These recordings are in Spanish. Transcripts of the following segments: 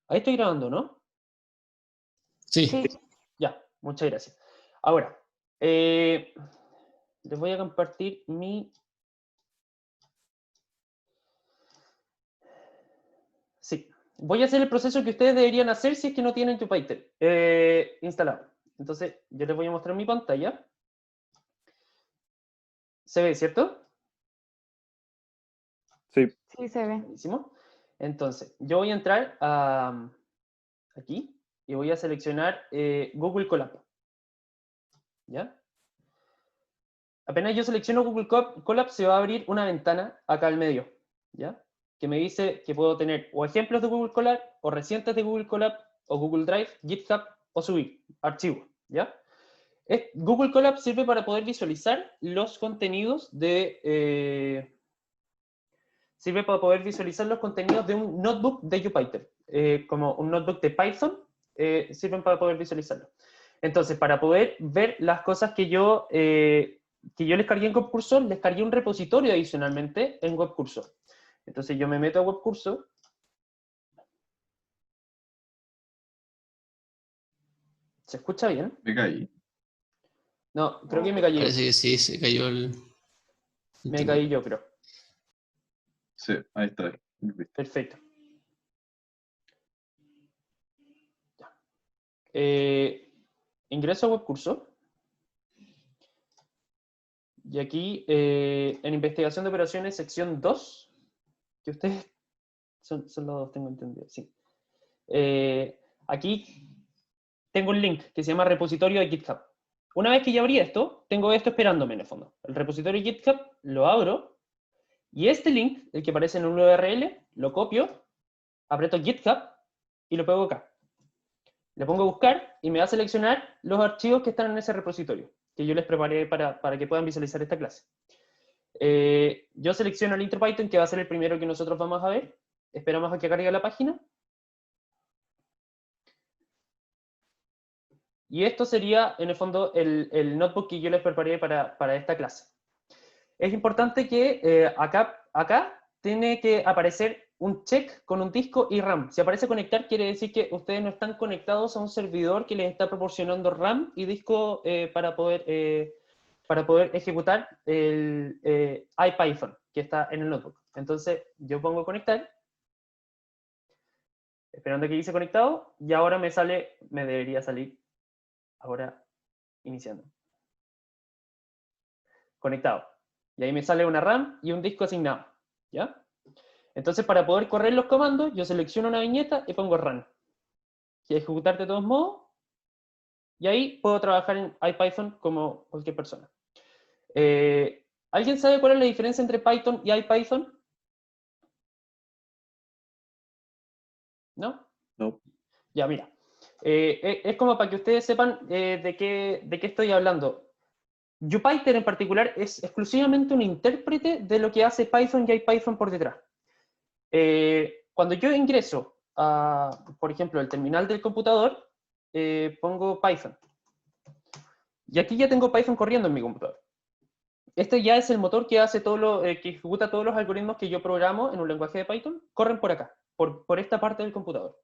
Ahí estoy grabando, ¿no? Sí. Sí, Ya, muchas gracias. Ahora, les voy a compartir mi... Sí, voy a hacer el proceso que ustedes deberían hacer si es que no tienen Jupyter instalado. Entonces, yo les voy a mostrar mi pantalla. ¿Se ve, cierto? sí se ve. Buenísimo. Entonces, yo voy a entrar a aquí y voy a seleccionar Google Colab. ¿Ya? Apenas yo selecciono Google Colab, se va a abrir una ventana acá al medio, ¿ya? Que me dice que puedo tener o ejemplos de Google Colab, o recientes de Google Colab, o Google Drive, GitHub, o subir archivos, ¿ya? Google Colab sirve para poder visualizar los contenidos de... sirve para poder visualizar los contenidos de un notebook de Jupyter. Como un notebook de Python, sirven para poder visualizarlo. Entonces, para poder ver las cosas que yo les cargué en WebCursor, les cargué un repositorio adicionalmente en WebCursor. Entonces, yo me meto a WebCursor. ¿Se escucha bien? Me caí. No, creo que me caí yo. Parece que sí, se cayó el Me internet. caí yo, creo. Sí, ahí está. Perfecto. Ya. Ingreso a WebCursor. Y aquí, en investigación de operaciones, sección 2, que ustedes son los dos, tengo entendido, sí. Aquí tengo un link que se llama repositorio de GitHub. Una vez que ya abrí esto, tengo esto esperándome en el fondo. El repositorio de GitHub lo abro, y este link, el que aparece en un URL, lo copio, aprieto GitHub y lo pego acá. Le pongo a buscar y me va a seleccionar los archivos que están en ese repositorio, que yo les preparé para que puedan visualizar esta clase. Yo selecciono el intro Python, que va a ser el primero que nosotros vamos a ver. Esperamos a que cargue la página. Y esto sería, en el fondo, el notebook que yo les preparé para esta clase. Es importante que acá tiene que aparecer un check con un disco y RAM. Si aparece conectar, quiere decir que ustedes no están conectados a un servidor que les está proporcionando RAM y disco para poder ejecutar el IPython, que está en el notebook. Entonces, yo pongo conectar, esperando que dice conectado, y ahora me debería salir, ahora iniciando. Conectado. Y ahí me sale una RAM y un disco asignado, ¿ya? Entonces, para poder correr los comandos, yo selecciono una viñeta y pongo run. Y ejecutar de todos modos, y ahí puedo trabajar en IPython como cualquier persona. ¿Alguien sabe cuál es la diferencia entre Python y IPython? ¿No? No. Ya, mira. Es como para que ustedes sepan de qué estoy hablando. Jupyter en particular es exclusivamente un intérprete de lo que hace Python y IPython por detrás. Cuando yo ingreso a, por ejemplo, el terminal del computador, pongo Python. Y aquí ya tengo Python corriendo en mi computador. Este ya es el motor que hace que ejecuta todos los algoritmos que yo programo en un lenguaje de Python, corren por acá, por esta parte del computador.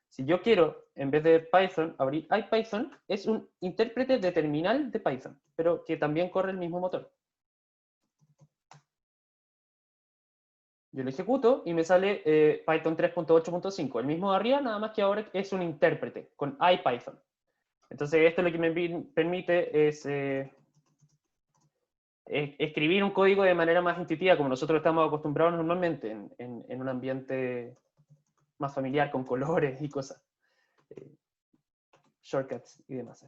Si yo quiero, en vez de Python, abrir IPython, es un intérprete de terminal de Python, pero que también corre el mismo motor. Yo lo ejecuto y me sale Python 3.8.5, el mismo de arriba, nada más que ahora es un intérprete con IPython. Entonces esto lo que me permite es escribir un código de manera más intuitiva, como nosotros estamos acostumbrados normalmente en un ambiente más familiar, con colores y cosas. Shortcuts y demás.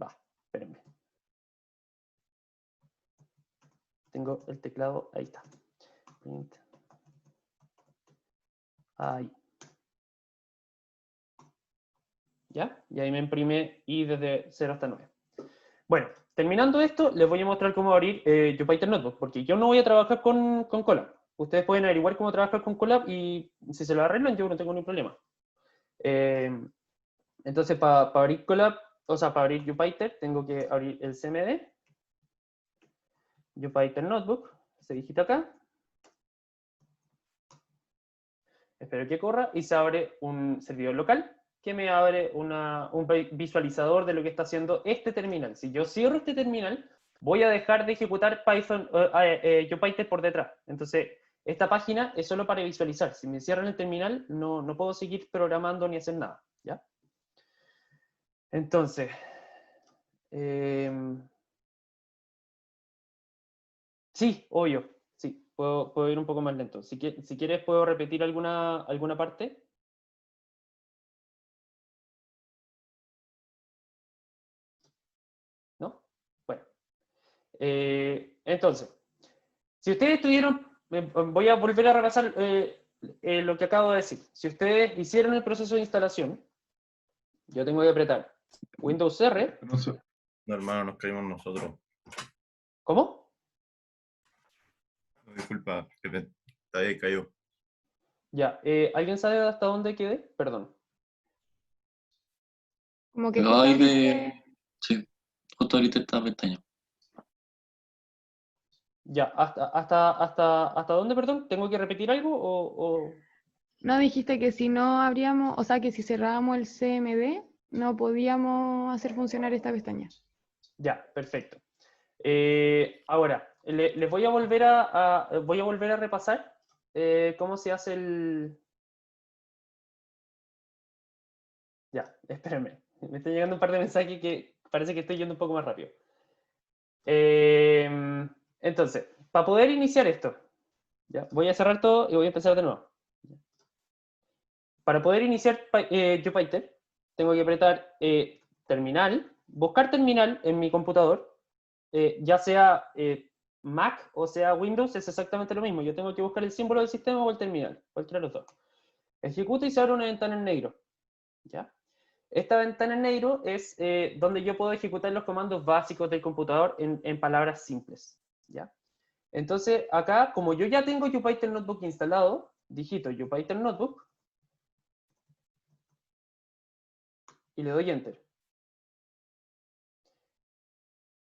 Va, espérenme. Tengo el teclado, ahí está. Print. Ahí. ¿Ya? Y ahí me imprime y desde 0 hasta 9. Bueno, terminando esto, les voy a mostrar cómo abrir Jupyter Notebook, porque yo no voy a trabajar con Colab. Ustedes pueden averiguar cómo trabajar con Colab y si se lo arreglan, yo no tengo ningún problema. Entonces, para abrir Colab, o sea, para abrir Jupyter, tengo que abrir el CMD, Jupyter Notebook, se digita acá. Espero que corra y se abre un servidor local que me abre un visualizador de lo que está haciendo este terminal. Si yo cierro este terminal, voy a dejar de ejecutar Python, Jupyter por detrás. Entonces, esta página es solo para visualizar. Si me cierran el terminal, no puedo seguir programando ni hacer nada, ¿ya? Entonces, sí, obvio, sí, puedo ir un poco más lento. Si quieres, puedo repetir alguna parte. ¿No? Bueno. Entonces, si ustedes tuvieron, voy a volver a repasar lo que acabo de decir. Si ustedes hicieron el proceso de instalación, yo tengo que apretar Windows R. No, hermano, nos caímos nosotros. ¿Cómo? No, disculpa, que te había caído. Ya, ¿alguien sabe hasta dónde quedé? Perdón. Como que No, justo hay abriste- Sí, justo ahorita esta pestaña. Ya, ¿hasta dónde, perdón? ¿Tengo que repetir algo o...? No dijiste que si no abríamos, o sea, que si cerrábamos el CMD, no podíamos hacer funcionar esta pestaña. Ya, perfecto. Ahora, les voy a volver voy a volver a repasar cómo se hace el... Ya, espérenme. Me está llegando un par de mensajes que parece que estoy yendo un poco más rápido. Entonces, para poder iniciar esto, ya, voy a cerrar todo y voy a empezar de nuevo. Para poder iniciar Jupyter, tengo que apretar terminal, buscar terminal en mi computador, ya sea Mac o sea Windows, es exactamente lo mismo. Yo tengo que buscar el símbolo del sistema o el terminal, cualquiera de los dos. Ejecuta y se abre una ventana en negro. ¿Ya? Esta ventana en negro es donde yo puedo ejecutar los comandos básicos del computador en palabras simples. ¿Ya? Entonces, acá, como yo ya tengo Jupyter Notebook instalado, digito Jupyter Notebook y le doy Enter.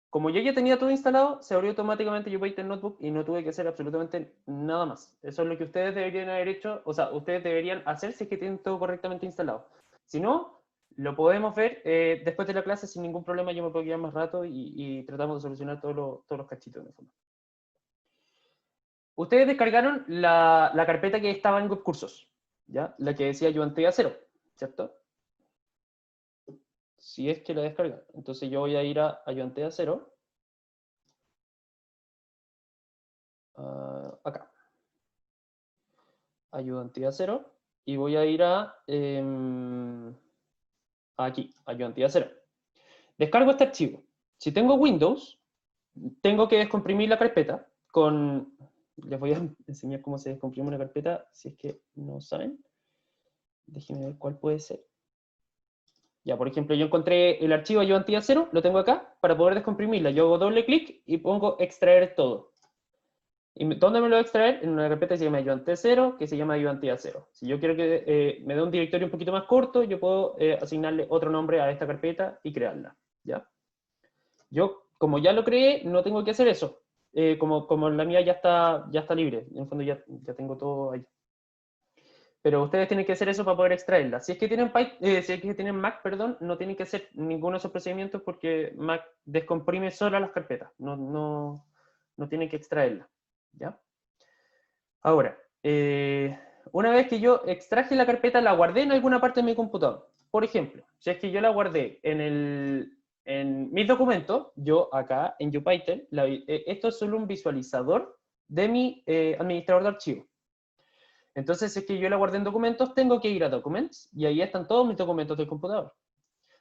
Como yo ya tenía todo instalado, se abrió automáticamente Jupyter Notebook y no tuve que hacer absolutamente nada más. Eso es lo que ustedes deberían haber hecho, o sea, ustedes deberían hacer si es que tienen todo correctamente instalado. Si no, lo podemos ver después de la clase sin ningún problema. Yo me puedo quedar más rato y tratamos de solucionar todos los cachitos en el fondo. Ustedes descargaron la carpeta que estaba en GovCursos, ¿ya? La que decía Ayudantía 0, ¿cierto? Si es que la descargan. Entonces yo voy a ir a Ayudantía 0. Acá. Ayudantía 0. Y voy a ir a... aquí, Ayudantía 0. Descargo este archivo. Si tengo Windows, tengo que descomprimir la carpeta con... Les voy a enseñar cómo se descomprime una carpeta, si es que no saben. Déjenme ver cuál puede ser. Ya, por ejemplo, yo encontré el archivo Ayudantía 0, lo tengo acá, para poder descomprimirla. Yo hago doble clic y pongo extraer todo. ¿Y dónde me lo voy a extraer? En una carpeta que se llama Ayudante 0, que se llama Ayudantía 0. Si yo quiero que me dé un directorio un poquito más corto, yo puedo asignarle otro nombre a esta carpeta y crearla, ¿ya? Yo, como ya lo creé, no tengo que hacer eso. Como la mía ya está libre, en el fondo ya tengo todo ahí. Pero ustedes tienen que hacer eso para poder extraerla. Si es que tienen, si es que tienen Mac, perdón, no tienen que hacer ninguno de esos procedimientos porque Mac descomprime sola las carpetas, no tienen que extraerla, ¿ya? Ahora, una vez que yo extraje la carpeta, la guardé en alguna parte de mi computador. Por ejemplo, si es que yo la guardé en mis documentos, yo acá en Jupyter, esto es solo un visualizador de mi administrador de archivos. Entonces, si es que yo la guardé en documentos, tengo que ir a Documents, y ahí están todos mis documentos del computador.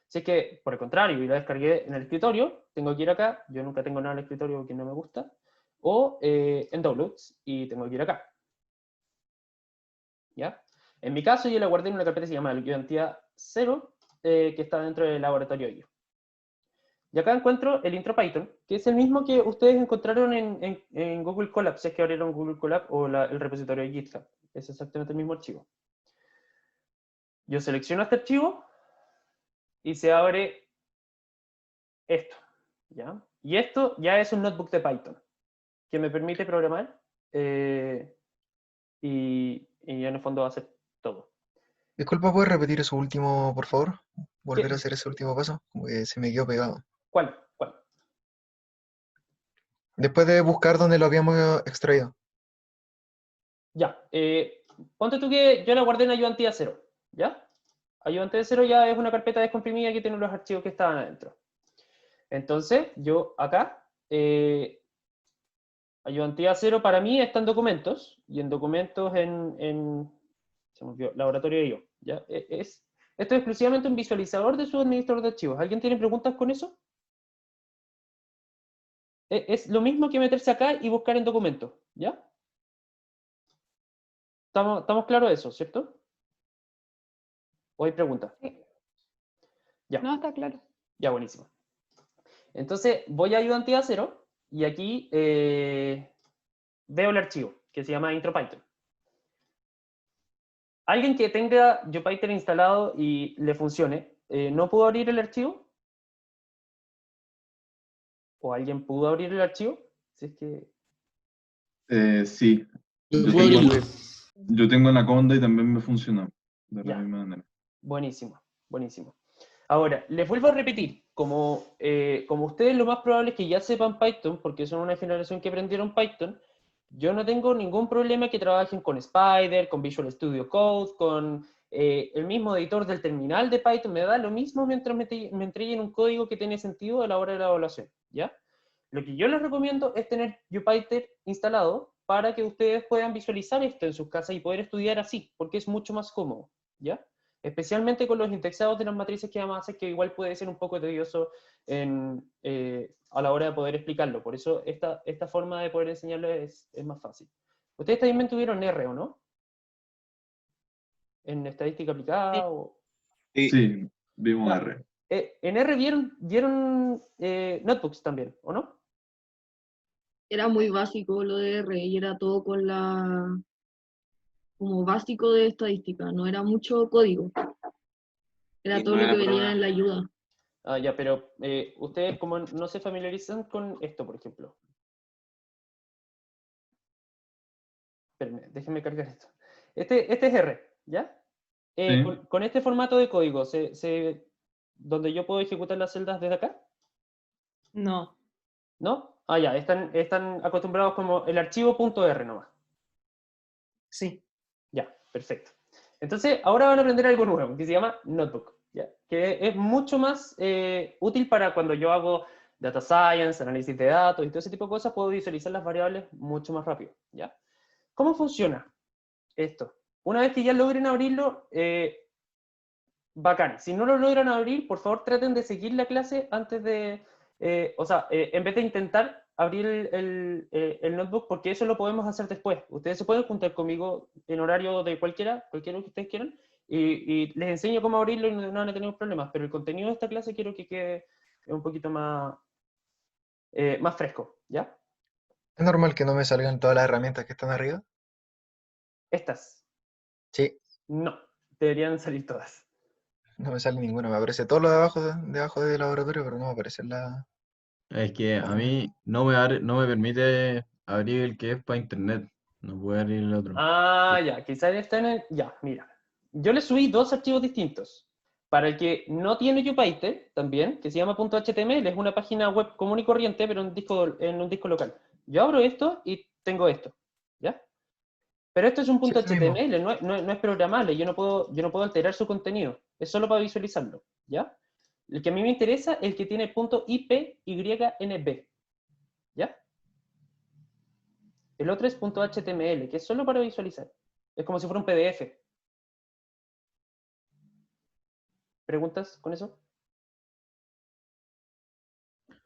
Si es que, por el contrario, yo la descargué en el escritorio, tengo que ir acá, yo nunca tengo nada en el escritorio porque no me gusta, o en Downloads, y tengo que ir acá. ¿Ya? En mi caso, yo la guardé en una carpeta que se llama Ayudantía 0, que está dentro del laboratorio IO. Y acá encuentro el intro Python, que es el mismo que ustedes encontraron en Google Colab, si es que abrieron Google Colab o el repositorio de GitHub. Es exactamente el mismo archivo. Yo selecciono este archivo y se abre esto, ¿ya? Y esto ya es un notebook de Python que me permite programar y en el fondo hacer todo. Disculpa, ¿puedes repetir eso último, por favor? Volver ¿Qué? a hacer ese último paso, como que se me quedó pegado. ¿Cuál? ¿Cuál? Después de buscar donde lo habíamos extraído. Ya, ponte tú que yo la guardé en ayudantía 0, ¿ya? Ayudantía 0 ya es una carpeta descomprimida que tiene los archivos que estaban adentro. Entonces, yo acá, ayudantía 0 para mí está en documentos, y en documentos se me olvidó, laboratorio de IO, ¿ya? Esto es exclusivamente un visualizador de su administrador de archivos. ¿Alguien tiene preguntas con eso? Es lo mismo que meterse acá y buscar en documentos, ¿ya? ¿Estamos claros de eso, cierto? ¿O hay preguntas? Sí. Ya. No, está claro. Ya, buenísimo. Entonces, voy a ayudantía 0 y aquí veo el archivo que se llama intro-Python. Alguien que tenga Jupyter instalado y le funcione, ¿no pudo abrir el archivo? ¿O alguien pudo abrir el archivo? Si es que... Sí, Yo Yo puedo tengo- abrirlo. yo tengo Anaconda y también me funcionó de la Ya. misma manera. Buenísimo, buenísimo. Ahora, les vuelvo a repetir, como ustedes lo más probable es que ya sepan Python, porque son una generación que aprendieron Python, yo no tengo ningún problema que trabajen con Spider, con Visual Studio Code, con el mismo editor del terminal de Python, me da lo mismo mientras me entreguen un código que tiene sentido a la hora de la evaluación, ¿ya? Lo que yo les recomiendo es tener Jupyter instalado para que ustedes puedan visualizar esto en sus casas y poder estudiar así, porque es mucho más cómodo, ¿ya? Especialmente con los indexados de las matrices que vamos a hacer, que igual puede ser un poco tedioso a la hora de poder explicarlo. Por eso esta forma de poder enseñarlo es más fácil. Ustedes también tuvieron R, ¿o no? ¿En estadística aplicada? O... Sí, vimos Ya. R. En R vieron notebooks también, ¿o no? Era muy básico lo de R y era todo con como básico de estadística, no era mucho código. Era Y todo no lo era que venía programa. en la ayuda. Ah, ya, pero ustedes como no se familiarizan con esto, por ejemplo. Espérenme, déjenme cargar esto. Este es R, ¿ya? Sí. Con este formato de código, ¿donde yo puedo ejecutar las celdas desde acá? No. ¿No? Ah, ya, están acostumbrados como el archivo .r nomás. Sí. Ya, perfecto. Entonces, ahora van a aprender algo nuevo, que se llama Notebook, ¿ya? Que es mucho más útil para cuando yo hago data science, análisis de datos y todo ese tipo de cosas, puedo visualizar las variables mucho más rápido, ¿ya? ¿Cómo funciona esto? Una vez que ya logren abrirlo, bacán. Si no lo logran abrir, por favor traten de seguir la clase antes de, en vez de intentar abrir el notebook, porque eso lo podemos hacer después. Ustedes se pueden juntar conmigo en horario de cualquiera que ustedes quieran, y les enseño cómo abrirlo y no van a tener problemas, pero el contenido de esta clase quiero que quede un poquito más fresco, ¿ya? ¿Es normal que no me salgan todas las herramientas que están arriba? Estas, Sí, no, deberían salir todas. no me sale ninguna. Me aparece todo lo debajo del laboratorio, pero no me aparece la... Es que a mí no me permite abrir el que es para internet. No puedo abrir el otro. Ah, ya, quizás están en... Ya, mira. Yo le subí dos archivos distintos. Para el que no tiene Jupyter, también, que se llama .html, es una página web común y corriente, pero en un disco local. Yo abro esto y tengo esto, ¿ya? Pero esto es un Sí, es el mismo. .html, no es programable, yo no puedo alterar su contenido. Es solo para visualizarlo, ¿ya? El que a mí me interesa es el que tiene .ipynb, ¿ya? El otro es .html, que es solo para visualizar. Es como si fuera un PDF. ¿Preguntas con eso?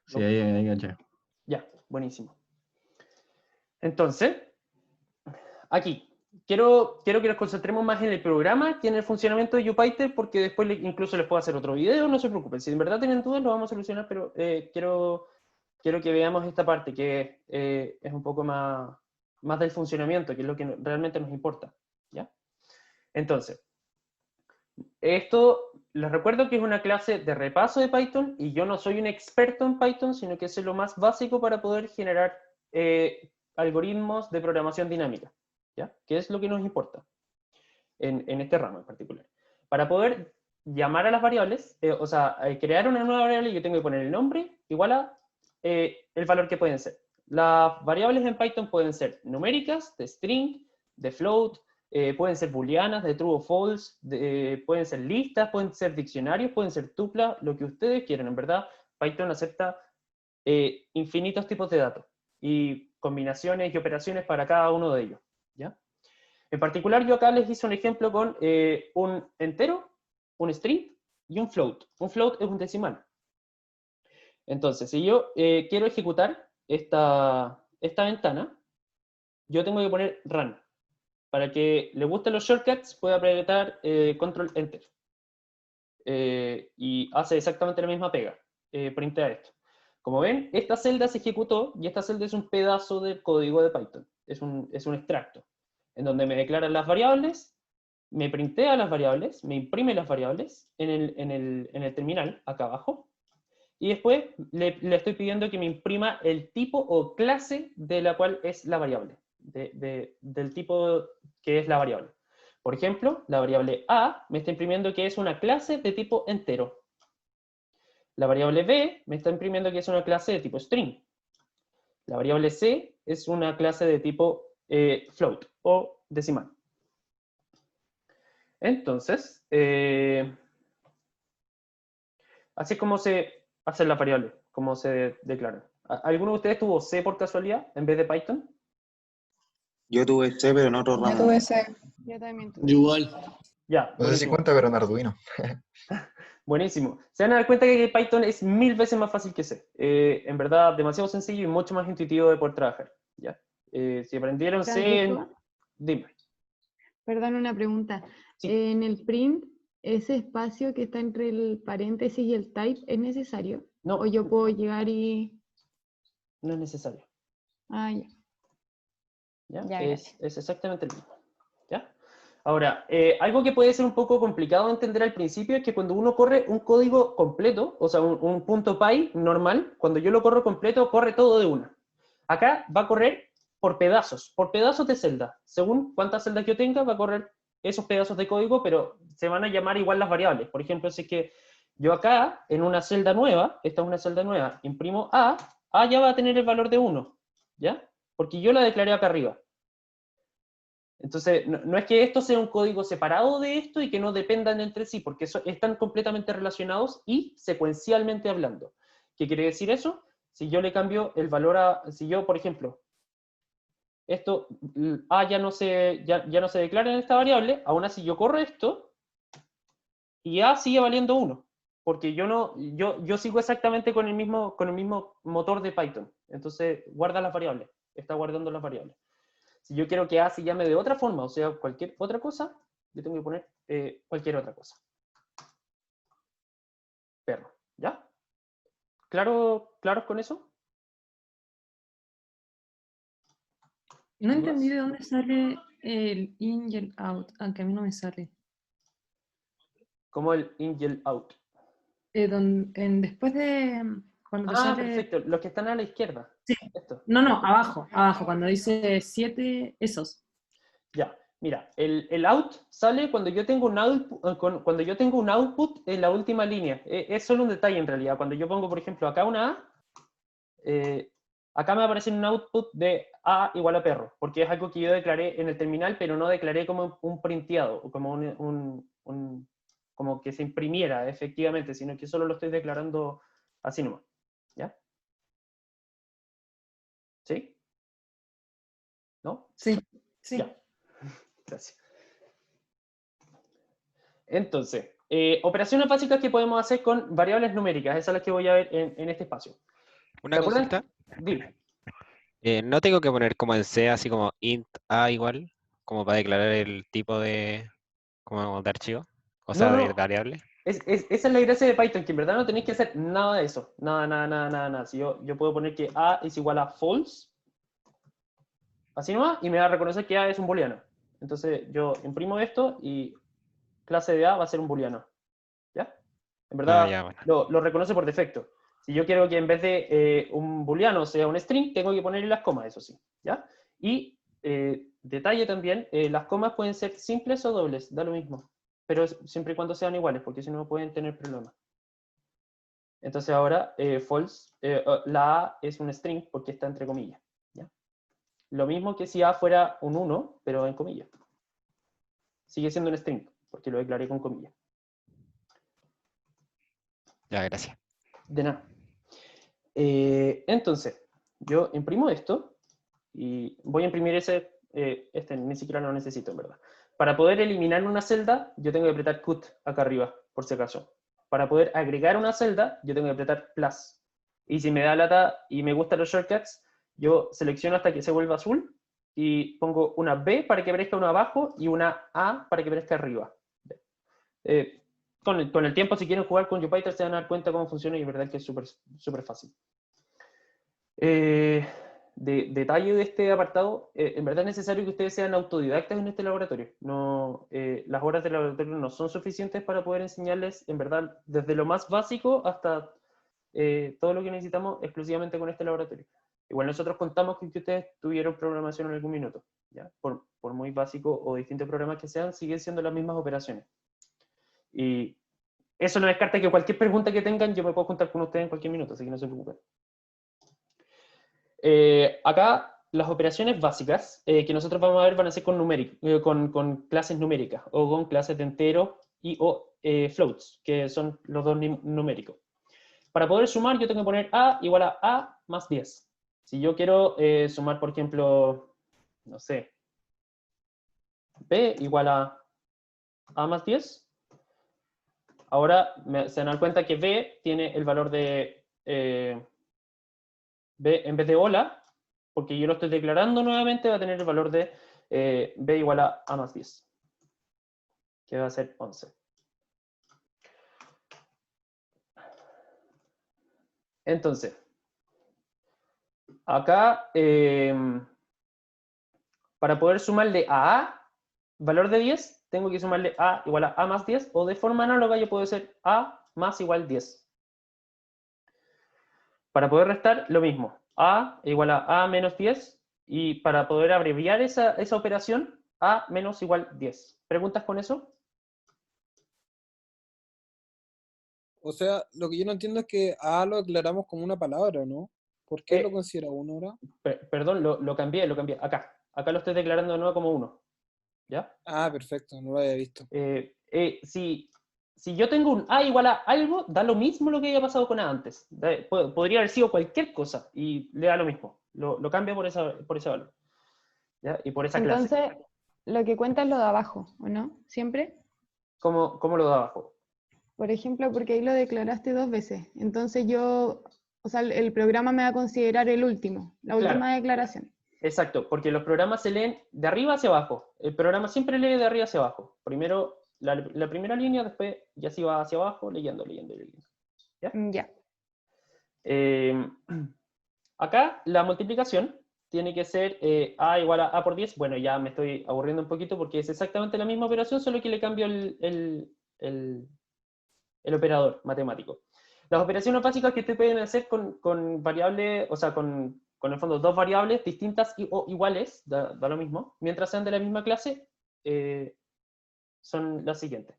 Sí, ahí caché. Ya, buenísimo. Entonces, aquí, quiero que nos concentremos más en el programa que en el funcionamiento de Jupyter, porque después incluso les puedo hacer otro video, no se preocupen. Si en verdad tienen dudas, lo vamos a solucionar, pero quiero que veamos esta parte, que es un poco más del funcionamiento, que es lo que realmente nos importa, ¿ya? Entonces, esto, les recuerdo que es una clase de repaso de Python, y yo no soy un experto en Python, sino que sé lo más básico para poder generar algoritmos de programación dinámica, ¿ya? Que es lo que nos importa. en este ramo en particular. Para poder llamar a las variables, o sea, crear una nueva variable, yo tengo que poner el nombre igual a el valor que pueden ser. Las variables en Python pueden ser numéricas, de string, de float, pueden ser booleanas, de true o false, pueden ser listas, pueden ser diccionarios, pueden ser tuplas, lo que ustedes quieran. En verdad, Python acepta infinitos tipos de datos y combinaciones y operaciones para cada uno de ellos, ¿ya? En particular, yo acá les hice un ejemplo con un entero, un string y un float. Un float es un decimal. Entonces, si yo quiero ejecutar esta ventana, yo tengo que poner run. Para que le gusten los shortcuts, puede apretar control enter. Y hace exactamente la misma pega. Printea esto. Como ven, esta celda se ejecutó y esta celda es un pedazo del código de Python. Es un extracto, en donde me declaran las variables, me printea las variables, me imprime las variables en el terminal, acá abajo, y después le estoy pidiendo que me imprima el tipo o clase de la cual es la variable, del tipo que es la variable. Por ejemplo, la variable A me está imprimiendo que es una clase de tipo entero. La variable B me está imprimiendo que es una clase de tipo string. La variable C es una clase de tipo float o decimal. Entonces, así es como se hacen las variables, como se declaran. ¿Alguno de ustedes tuvo C por casualidad en vez de Python? Yo tuve C, pero en otro Yo ramo. tuve C. Yo también tuve. Igual. Ya, No sé si buenísimo. cuenta, pero en Arduino. Buenísimo. Se van a dar cuenta que Python es 1000 veces más fácil que C. En verdad, demasiado sencillo y mucho más intuitivo de poder trabajar. ¿Ya? Si aprendieron C, Francisco, dime. perdón, una pregunta. Sí. En el print, ¿ese espacio que está entre el paréntesis y el type es necesario? No, ¿O yo puedo llegar y...? no es necesario. Ah, ya. ¿Ya? Ya, Es gracias. exactamente el mismo. ¿Ya? Ahora, algo que puede ser un poco complicado de entender al principio es que cuando uno corre un código completo, o sea, un punto .py normal, cuando yo lo corro completo, corre todo de una. Acá va a correr por pedazos de celda. Según cuántas celdas yo tenga, va a correr esos pedazos de código, pero se van a llamar igual las variables. Por ejemplo, si es que yo acá, en una celda nueva, esta es una celda nueva, imprimo A ya va a tener el valor de 1, ¿ya? Porque yo la declaré acá arriba. Entonces, no es que esto sea un código separado de esto y que no dependan entre sí, porque están completamente relacionados y secuencialmente hablando. ¿Qué quiere decir eso? Si yo le cambio el valor si yo, por ejemplo, esto, A ya no se declara en esta variable, aún así yo corro esto, y A sigue valiendo 1, porque yo sigo exactamente con el mismo motor de Python. Entonces, guarda las variables, está guardando las variables. Si yo quiero que A se llame de otra forma, o sea, cualquier otra cosa, yo tengo que poner cualquier otra cosa. Perro, ¿ya? ¿Claros con eso? No ¿Dudas? entendí de dónde sale el in y el out, aunque a mí no me sale. Como el in y el out. Después de cuando te sale... Perfecto, los que están a la izquierda. Sí. Esto. No, abajo, cuando dice 7, esos. Ya, mira, el out sale cuando yo tengo un output en la última línea. Es solo un detalle en realidad. Cuando yo pongo, por ejemplo, acá una A, acá me aparece un output de A igual a perro, porque es algo que yo declaré en el terminal, pero no declaré como un printeado, o como como que se imprimiera efectivamente, sino que solo lo estoy declarando así nomás. ¿Ya? ¿Sí? ¿No? Sí. Ya. Gracias. Entonces, operaciones básicas que podemos hacer con variables numéricas, esas son las que voy a ver en este espacio. Una ¿Te acuerdas? consulta. Dime. No tengo que poner como en C, así como int a igual, como para declarar el tipo como de archivo, o sea, de No. variable. Esa es la gracia de Python, que en verdad no tenéis que hacer nada de eso. Nada. Si yo puedo poner que A es igual a false, así nomás, y me va a reconocer que A es un booleano. Entonces yo imprimo esto y clase de A va a ser un booleano. ¿Ya? En verdad Ya, bueno. lo reconoce por defecto. Si yo quiero que en vez de un booleano sea un string, tengo que ponerle las comas, eso sí. ¿Ya? Y detalle también, las comas pueden ser simples o dobles, da lo mismo. Pero siempre y cuando sean iguales, porque si no pueden tener problemas. Entonces ahora, false, la A es un string porque está entre comillas. ¿Ya? Lo mismo que si A fuera un 1, pero en comillas. Sigue siendo un string, porque lo declaré con comillas. Ya, gracias. De nada. Entonces, yo imprimo esto y voy a imprimir este ni siquiera lo necesito, en verdad. Para poder eliminar una celda, yo tengo que apretar Cut acá arriba, por si acaso. Para poder agregar una celda, yo tengo que apretar Plus. Y si me da lata y me gustan los shortcuts, yo selecciono hasta que se vuelva azul y pongo una B para que aparezca una abajo y una A para que aparezca arriba. Con el tiempo, si quieren jugar con Jupyter, se van a dar cuenta cómo funciona y es verdad que es súper fácil. Detalle de este apartado, en verdad es necesario que ustedes sean autodidactas en este laboratorio. No, las horas del laboratorio no son suficientes para poder enseñarles, en verdad, desde lo más básico hasta todo lo que necesitamos exclusivamente con este laboratorio. Igual nosotros contamos con que ustedes tuvieron programación en algún minuto, ¿ya? Por muy básico o distintos programas que sean, siguen siendo las mismas operaciones. Y eso no descarta que cualquier pregunta que tengan, yo me puedo juntar con ustedes en cualquier minuto, así que no se preocupen. Acá, las operaciones básicas que nosotros vamos a ver van a ser con clases numéricas, o con clases de enteros o floats, que son los dos numéricos. Para poder sumar, yo tengo que poner A igual a A más 10. Si yo quiero sumar, por ejemplo, no sé, B igual a A más 10, ahora se dan cuenta que B tiene el valor de B en vez de hola, porque yo lo estoy declarando nuevamente, va a tener el valor de B igual a A más 10, que va a ser 11. Entonces, acá, para poder sumarle a A, valor de 10, tengo que sumarle A igual a A más 10, o de forma análoga yo puedo hacer A más igual 10. Para poder restar, lo mismo. A igual a menos 10, y para poder abreviar esa operación, A menos igual 10. ¿Preguntas con eso? O sea, lo que yo no entiendo es que A lo declaramos como una palabra, ¿no? ¿Por qué lo considera uno ahora? Perdón, lo cambié. Acá lo estoy declarando de nuevo como 1. ¿Ya? Ah, perfecto, no lo había visto. Si yo tengo un A igual a algo, da lo mismo lo que haya pasado con A antes. Podría haber sido cualquier cosa y le da lo mismo. Lo cambia por ese valor. ¿Ya? Y por esa clase. Entonces, lo que cuenta es lo de abajo, ¿o no? ¿Siempre? ¿Cómo lo de abajo? Por ejemplo, porque ahí lo declaraste 2 veces. Entonces o sea, el programa me va a considerar el último, la última declaración. Exacto, porque los programas se leen de arriba hacia abajo. El programa siempre lee de arriba hacia abajo. Primero la primera línea, después ya se va hacia abajo, leyendo. ¿Ya? Ya. Acá la multiplicación tiene que ser A igual a A por 10. Bueno, ya me estoy aburriendo un poquito porque es exactamente la misma operación, solo que le cambio el operador matemático. Las operaciones básicas que ustedes pueden hacer con variables, o sea, con en el fondo 2 variables distintas o iguales, da lo mismo, mientras sean de la misma clase, son las siguientes.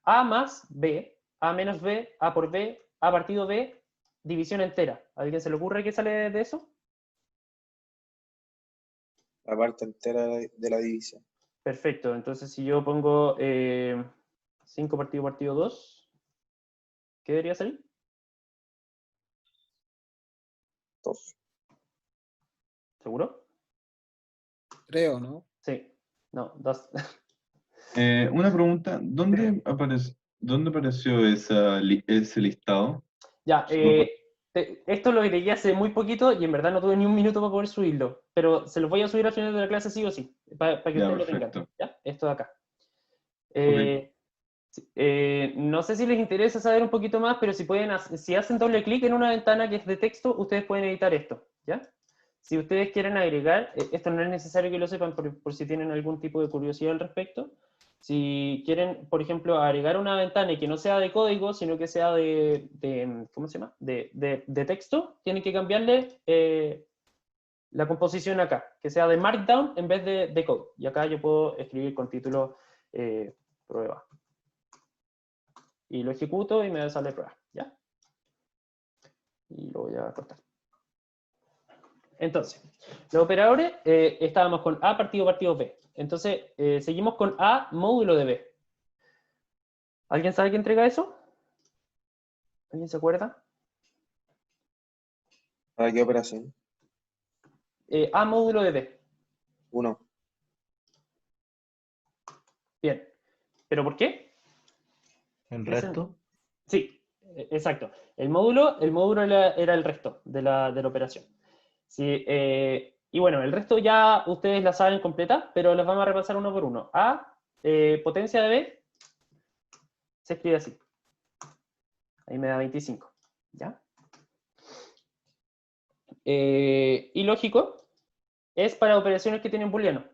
A más B, A menos B, A por B, A partido B, división entera. ¿A alguien se le ocurre qué sale de eso? La parte entera de la división. Perfecto, entonces si yo pongo 5 partido 2, ¿qué debería salir? 2. ¿Seguro? Creo, ¿no? Sí, no, 2. Una pregunta, ¿dónde apareció ese listado? Ya, esto lo agregué hace muy poquito y en verdad no tuve ni un minuto para poder subirlo, pero se los voy a subir al final de la clase sí o sí, para que Ya, ustedes lo tengan. perfecto. ¿Ya? Esto de acá. Ok. No sé si les interesa saber un poquito más, pero si hacen doble clic en una ventana que es de texto, ustedes pueden editar esto, ¿ya? Si ustedes quieren agregar, esto no es necesario que lo sepan por si tienen algún tipo de curiosidad al respecto. Si quieren, por ejemplo, agregar una ventana y que no sea de código, sino que sea ¿cómo se llama? De texto, tienen que cambiarle la composición acá, que sea de Markdown en vez de code. Y acá yo puedo escribir con título prueba. Y lo ejecuto y me sale prueba, ¿ya? Y lo voy a cortar. Entonces, los operadores, estábamos con A partido B. Entonces, seguimos con A módulo de B. ¿Alguien sabe qué entrega eso? ¿Alguien se acuerda? ¿Para qué operación? A módulo de B. 1. Bien. ¿Pero por qué? ¿El resto? Sí, exacto. El módulo era el resto de la operación. Sí, y bueno, el resto ya ustedes la saben completa, pero las vamos a repasar uno por uno. A, potencia de B, se escribe así. Ahí me da 25. ¿Ya? Y lógico es para operaciones que tienen booleano.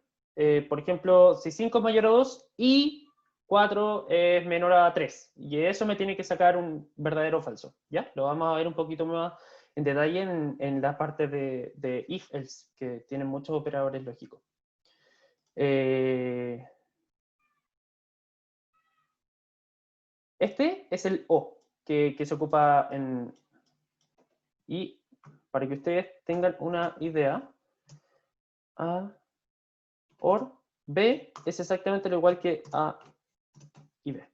Por ejemplo, si 5 es mayor a 2 y 4 es menor a 3. Y eso me tiene que sacar un verdadero o falso. ¿Ya? Lo vamos a ver un poquito más en detalle en la parte de if-else, que tienen muchos operadores lógicos. Este es el O, que se ocupa en... Y para que ustedes tengan una idea, A, OR, B es exactamente lo igual que A y B.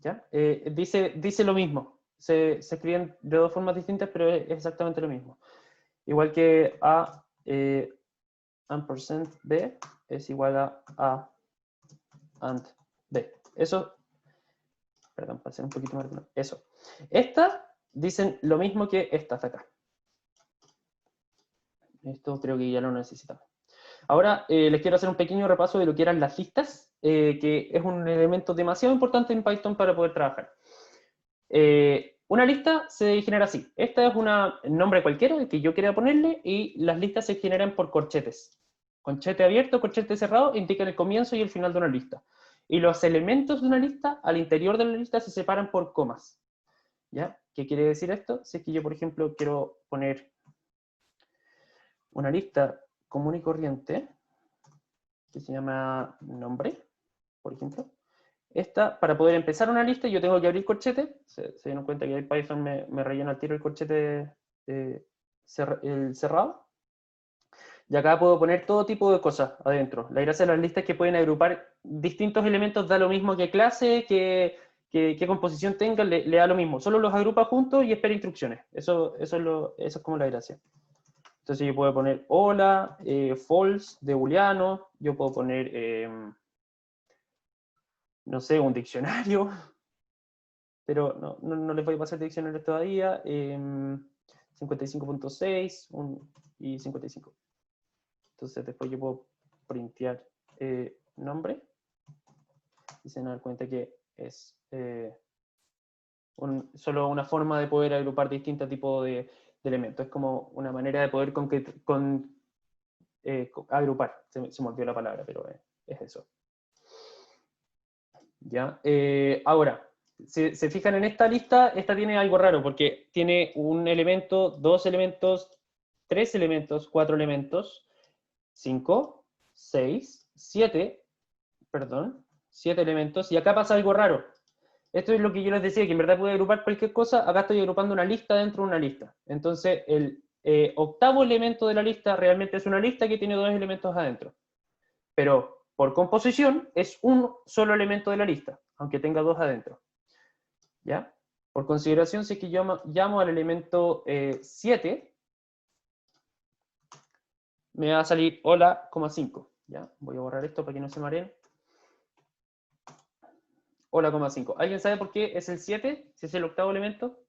¿Ya? Dice lo mismo. Se escriben de dos formas distintas, pero es exactamente lo mismo. Igual que A ampersand B es igual a and B. Eso, perdón, para hacer un poquito más. Eso. Estas dicen lo mismo que estas de acá. Esto creo que ya lo necesitamos. Ahora les quiero hacer un pequeño repaso de lo que eran las listas, que es un elemento demasiado importante en Python para poder trabajar. Una lista se genera así. Esta es un nombre cualquiera, el que yo quiera ponerle, y las listas se generan por corchetes. Corchete abierto, corchete cerrado, indican el comienzo y el final de una lista. Y los elementos de una lista, al interior de la lista, se separan por comas. ¿Ya? ¿Qué quiere decir esto? Si es que yo, por ejemplo, quiero poner una lista común y corriente, que se llama nombre, por ejemplo. Esta, para poder empezar una lista, yo tengo que abrir corchete. Se dieron cuenta que Python me rellena al tiro el corchete el cerrado. Y acá puedo poner todo tipo de cosas adentro. La gracia de las listas es que pueden agrupar distintos elementos, da lo mismo que clase, que composición tengan, le da lo mismo. Solo los agrupa juntos y espera instrucciones. Eso es como la gracia. Entonces yo puedo poner hola, false de booleano, yo puedo poner, no sé, un diccionario, pero no les voy a pasar diccionarios todavía, 55.6 y 55. Entonces después yo puedo printear nombre, y se van a dar cuenta que es solo una forma de poder agrupar distintos tipos de elementos. Es como una manera de poder agrupar. Se me olvidó la palabra, pero es eso. ¿Ya? Ahora, si se fijan en esta lista, esta tiene algo raro, porque tiene un elemento, dos elementos, tres elementos, cuatro elementos, 5, 6, 7, perdón, 7 elementos, y acá pasa algo raro. Esto es lo que yo les decía, que en verdad puedo agrupar cualquier cosa. Acá estoy agrupando una lista dentro de una lista. Entonces, el octavo elemento de la lista realmente es una lista que tiene dos elementos adentro. Pero por composición es un solo elemento de la lista, aunque tenga dos adentro. ¿Ya? Por consideración, si es que yo llamo al elemento 7, me va a salir hola, 5. ¿Ya? Voy a borrar esto para que no se mareen. Hola, 5. ¿Alguien sabe por qué es el 7? Si es el octavo elemento.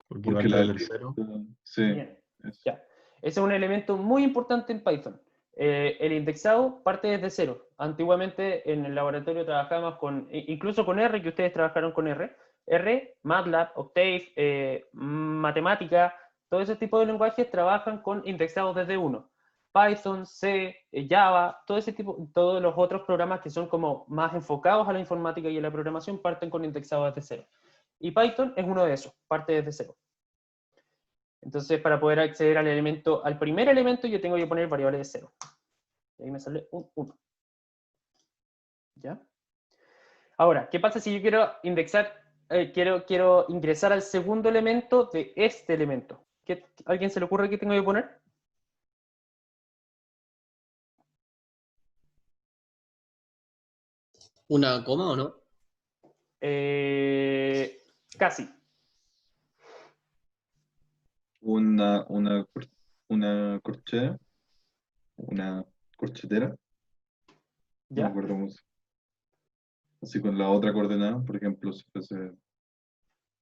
Porque va del tercero. Sí. Bien. Ya. Ese es un elemento muy importante en Python. El indexado parte desde cero. Antiguamente en el laboratorio trabajábamos incluso con R, que ustedes trabajaron con R. R, MATLAB, Octave, matemática, todo ese tipo de lenguajes trabajan con indexados desde 1. Python, C, Java, todos los otros programas que son como más enfocados a la informática y a la programación parten con indexados desde cero. Y Python es uno de esos, parte desde cero. Entonces, para poder acceder al primer elemento, yo tengo que poner variable de 0. Y ahí me sale un 1. ¿Ya? Ahora, ¿qué pasa si yo quiero indexar, quiero ingresar al segundo elemento de este elemento? ¿Alguien se le ocurre qué tengo que poner? ¿Una coma o no? Casi. Una corchea, una corchetera. No me ¿Ya? acuerdo cómo se- Así con la otra coordenada, por ejemplo, si fuese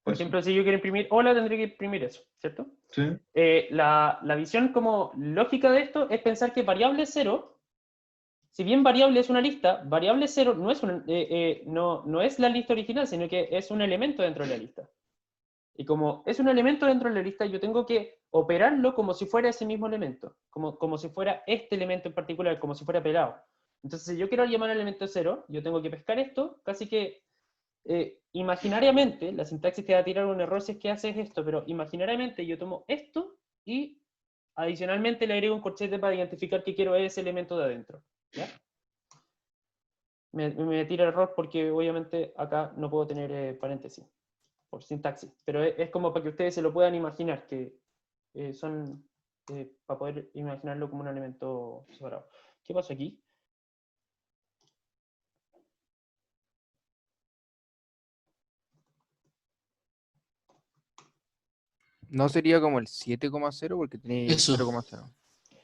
Por eso. ejemplo, si yo quiero imprimir hola, tendré que imprimir eso, ¿cierto? Sí, La visión como lógica de esto es pensar que variable 0, si bien variable es una lista, variable 0 no es, no es la lista original, sino que es un elemento dentro de la lista. Y como es un elemento dentro de la lista, yo tengo que operarlo como si fuera ese mismo elemento, como si fuera este elemento en particular, como si fuera pelado. Entonces, si yo quiero llamar al elemento 0, yo tengo que pescar esto, casi que imaginariamente, la sintaxis te va a tirar un error si es que haces esto, pero imaginariamente yo tomo esto y adicionalmente le agrego un corchete para identificar que quiero ese elemento de adentro. ¿Ya? Me tira error porque obviamente acá no puedo tener paréntesis por sintaxis, pero es como para que ustedes se lo puedan imaginar, que son para poder imaginarlo como un elemento separado. ¿Qué pasó aquí? No sería como el 7,0 porque tiene Eso. 0,0.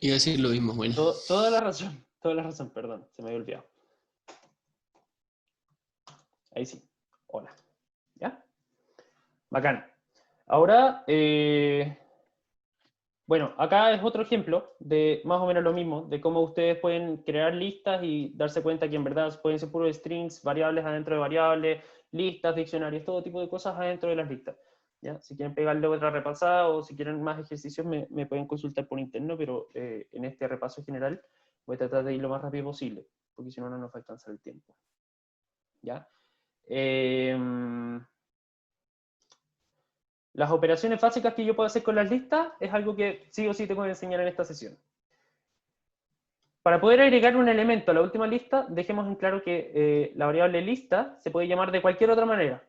Iba a decir lo mismo, bueno. Toda la razón, perdón, se me había olvidado. Ahí sí, hola. ¿Ya? Bacán. Ahora, bueno, acá es otro ejemplo de más o menos lo mismo, de cómo ustedes pueden crear listas y darse cuenta que en verdad pueden ser puros strings, variables adentro de variables, listas, diccionarios, todo tipo de cosas adentro de las listas. ¿Ya? Si quieren pegarle otra repasada o si quieren más ejercicios me pueden consultar por interno, pero en este repaso general voy a tratar de ir lo más rápido posible, porque si no, no nos va a alcanzar el tiempo. ¿Ya? Las operaciones básicas que yo puedo hacer con las listas es algo que sí o sí tengo que enseñar en esta sesión. Para poder agregar un elemento a la última lista, dejemos en claro que la variable lista se puede llamar de cualquier otra manera.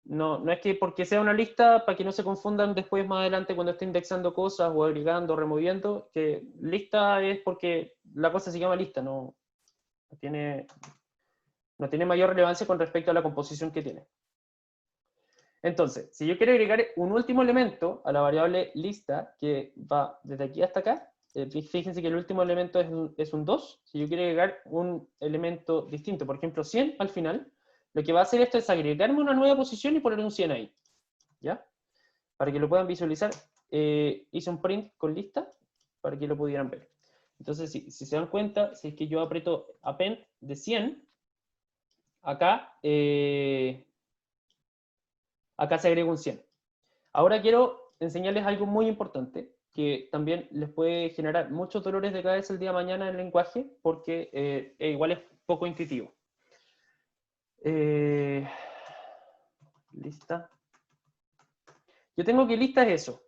No es que porque sea una lista, para que no se confundan después más adelante cuando esté indexando cosas o agregando, removiendo, que lista es porque la cosa se llama lista, no tiene mayor relevancia con respecto a la composición que tiene. Entonces, si yo quiero agregar un último elemento a la variable lista, que va desde aquí hasta acá, fíjense que el último elemento es un 2. Si yo quiero agregar un elemento distinto, por ejemplo 100 al final, lo que va a hacer esto es agregarme una nueva posición y poner un 100 ahí. ¿Ya? Para que lo puedan visualizar, hice un print con lista para que lo pudieran ver. Entonces, si se dan cuenta, si es que yo aprieto append de 100, acá se agrega un 100. Ahora quiero enseñarles algo muy importante, que también les puede generar muchos dolores de cabeza el día de mañana en el lenguaje, porque igual es poco intuitivo. Lista. Yo tengo que lista es eso.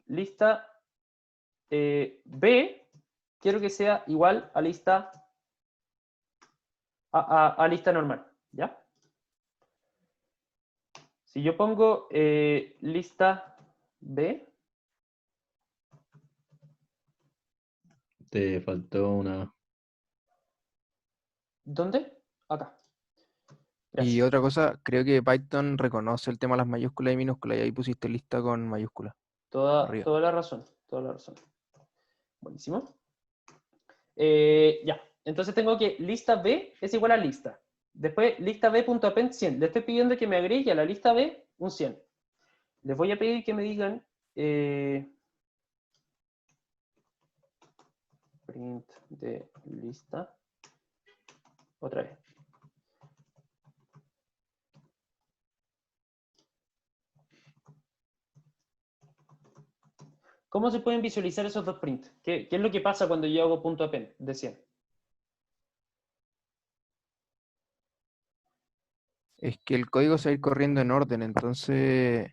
Lista B, quiero que sea igual a lista a lista normal, ¿ya? Si yo pongo lista B. Te faltó una. ¿Dónde? Acá. Y otra cosa, creo que Python reconoce el tema de las mayúsculas y minúsculas, y ahí pusiste lista con mayúsculas. Toda la razón, toda la razón. Buenísimo. Ya, entonces tengo que lista B es igual a lista. Después lista B.append 100. Le estoy pidiendo que me agregue a la lista B un 100. Les voy a pedir que me digan print de lista. Otra vez. ¿Cómo se pueden visualizar esos dos prints? ¿Qué es lo que pasa cuando yo hago .append de 100? Es que el código se va a ir corriendo en orden, entonces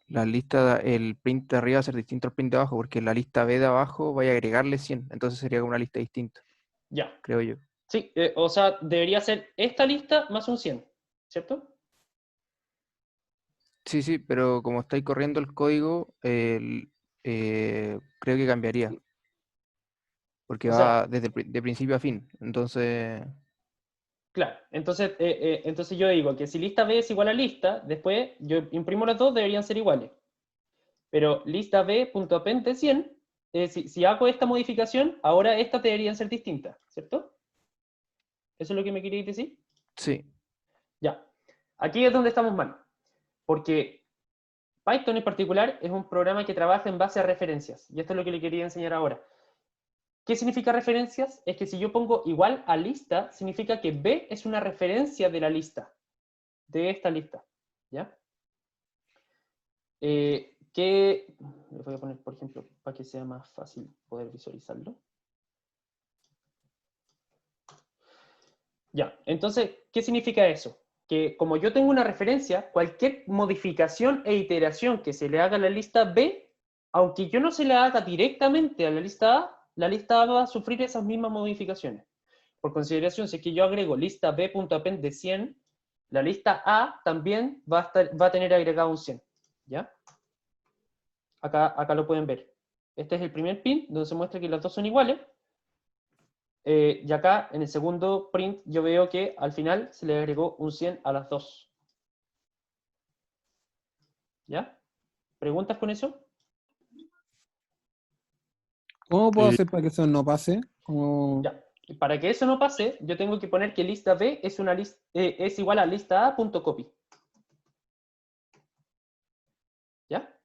la lista, el print de arriba va a ser distinto al print de abajo, porque la lista B de abajo vaya a agregarle 100, entonces sería como una lista distinta, Ya. creo yo. Sí, o sea, debería ser esta lista más un 100, ¿cierto? Sí, sí, pero como estáis corriendo el código, creo que cambiaría, porque O sea, va desde de principio a fin, entonces... claro, entonces yo digo que si lista B es igual a lista, después yo imprimo las dos, deberían ser iguales. Pero lista B.append de 100, si hago esta modificación, ahora estas deberían ser distintas, ¿cierto? ¿Eso es lo que me queréis decir? Sí. Ya. Aquí es donde estamos mal. Porque Python en particular es un programa que trabaja en base a referencias. Y esto es lo que le quería enseñar ahora. ¿Qué significa referencias? Es que si yo pongo igual a lista, significa que B es una referencia de la lista, de esta lista, ¿ya? Que le voy a poner, por ejemplo, para que sea más fácil poder visualizarlo. Ya, entonces, ¿qué significa eso? Que como yo tengo una referencia, cualquier modificación e iteración que se le haga a la lista B, aunque yo no se la haga directamente a la lista A va a sufrir esas mismas modificaciones. Por consideración, si es que yo agrego lista B.append de 100, la lista A también va a tener agregado un 100, ¿ya? Acá lo pueden ver. Este es el primer print, donde se muestra que las dos son iguales. Y acá, en el segundo print, yo veo que al final se le agregó un 100 a las dos. ¿Ya? ¿Preguntas con eso? ¿Cómo puedo hacer para que eso no pase? Como... Ya. Para que eso no pase, yo tengo que poner que lista B es igual a lista A.copy. ¿Ya?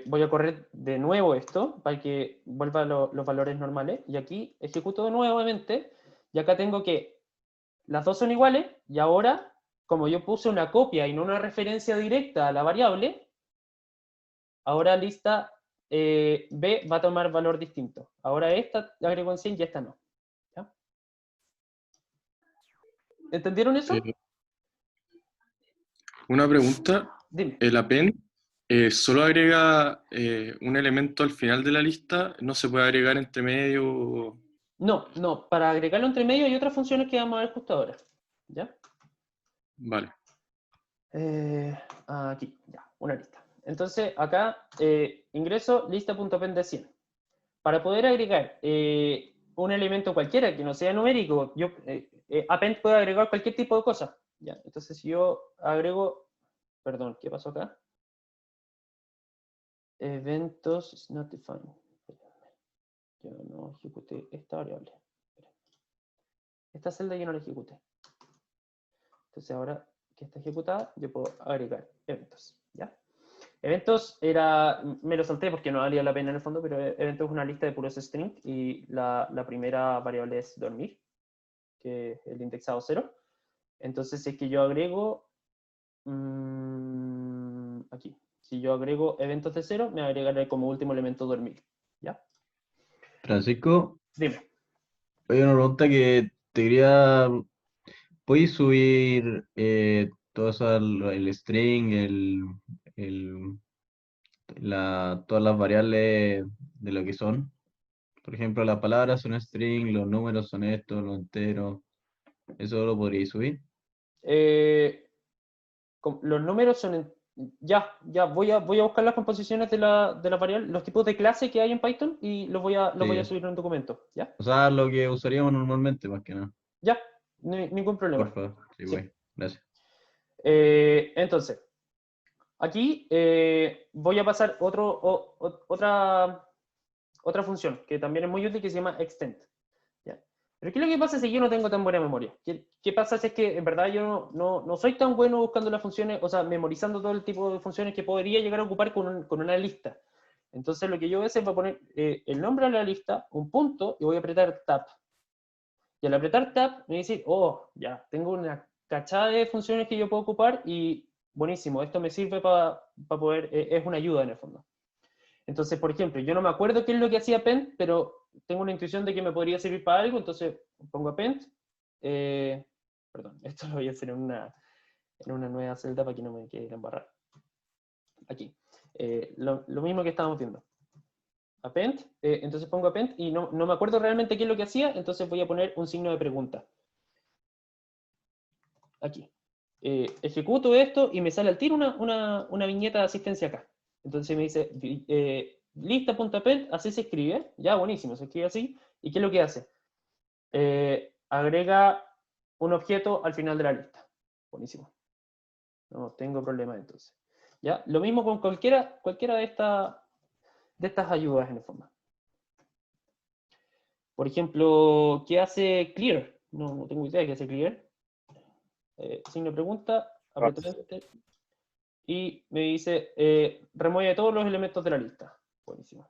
Voy a correr de nuevo esto para que vuelva los valores normales. Y aquí ejecuto nuevamente. Y acá tengo que las dos son iguales. Y ahora, como yo puse una copia y no una referencia directa a la variable, ahora lista B va a tomar valor distinto. Ahora esta la agrego en 100 y esta no. ¿Ya? ¿Entendieron eso? Una pregunta. Dime. ¿El append solo agrega un elemento al final de la lista? ¿No se puede agregar entre medio? No. Para agregarlo entre medio hay otras funciones que vamos a ver justo ahora. ¿Ya? Vale. Aquí, ya, una lista. Entonces, acá ingreso lista.append de 100. Para poder agregar un elemento cualquiera que no sea numérico, append puede agregar cualquier tipo de cosa. ¿Ya? Entonces, si yo agrego, perdón, ¿qué pasó acá? Eventos is not defined. Yo no ejecuté esta variable. Esta celda yo no la ejecuté. Entonces, ahora que está ejecutada, yo puedo agregar eventos. ¿Ya? Eventos me lo salté porque no valía la pena en el fondo, pero eventos es una lista de puros string y la primera variable es dormir, que es el indexado 0. Entonces, si es que yo agrego aquí, si yo agrego eventos de 0, me agregaré como último elemento dormir. ¿Ya? Francisco, Dime. hay una pregunta que te quería. ¿Puedes subir todo eso, el string, todas las variables de lo que son? Por ejemplo, las palabras son string, los números son estos, los enteros. ¿Eso lo podríais subir? Los números son... Ya, voy a buscar las composiciones de la variable, los tipos de clase que hay en Python y los voy a Sí. subir en un documento. ¿Ya? O sea, lo que usaríamos normalmente, más que nada. Ya, ningún problema. Por favor. Sí, Sí. güey. Gracias. Entonces, aquí voy a pasar otra función que también es muy útil que se llama extend. ¿Ya? Pero ¿qué es lo que pasa si yo no tengo tan buena memoria? ¿Qué pasa si es que en verdad yo no soy tan bueno buscando las funciones, o sea, memorizando todo el tipo de funciones que podría llegar a ocupar con una lista? Entonces lo que yo voy a hacer es voy a poner el nombre de la lista, un punto, y voy a apretar Tab. Y al apretar Tab me dice, oh, ya, tengo una cachada de funciones que yo puedo ocupar y buenísimo, esto me sirve para poder, es una ayuda en el fondo. Entonces, por ejemplo, yo no me acuerdo qué es lo que hacía append, pero tengo una intuición de que me podría servir para algo, entonces pongo append. Perdón, esto lo voy a hacer en en una nueva celda para que no me quede embarrar. Aquí. Lo mismo que estábamos viendo. Append, entonces pongo append y no me acuerdo realmente qué es lo que hacía, entonces voy a poner un signo de pregunta. Aquí. Ejecuto esto y me sale al tiro una viñeta de asistencia acá. Entonces me dice, lista.append, así se escribe. Ya, buenísimo, se escribe así. ¿Y qué es lo que hace? Agrega un objeto al final de la lista. Buenísimo. No tengo problema entonces. ¿Ya? Lo mismo con cualquiera de estas ayudas en el fondo. Por ejemplo, ¿qué hace clear? No tengo idea de qué hace clear. Signo de pregunta, aprieto Enter, y me dice, remueve todos los elementos de la lista. Buenísimo.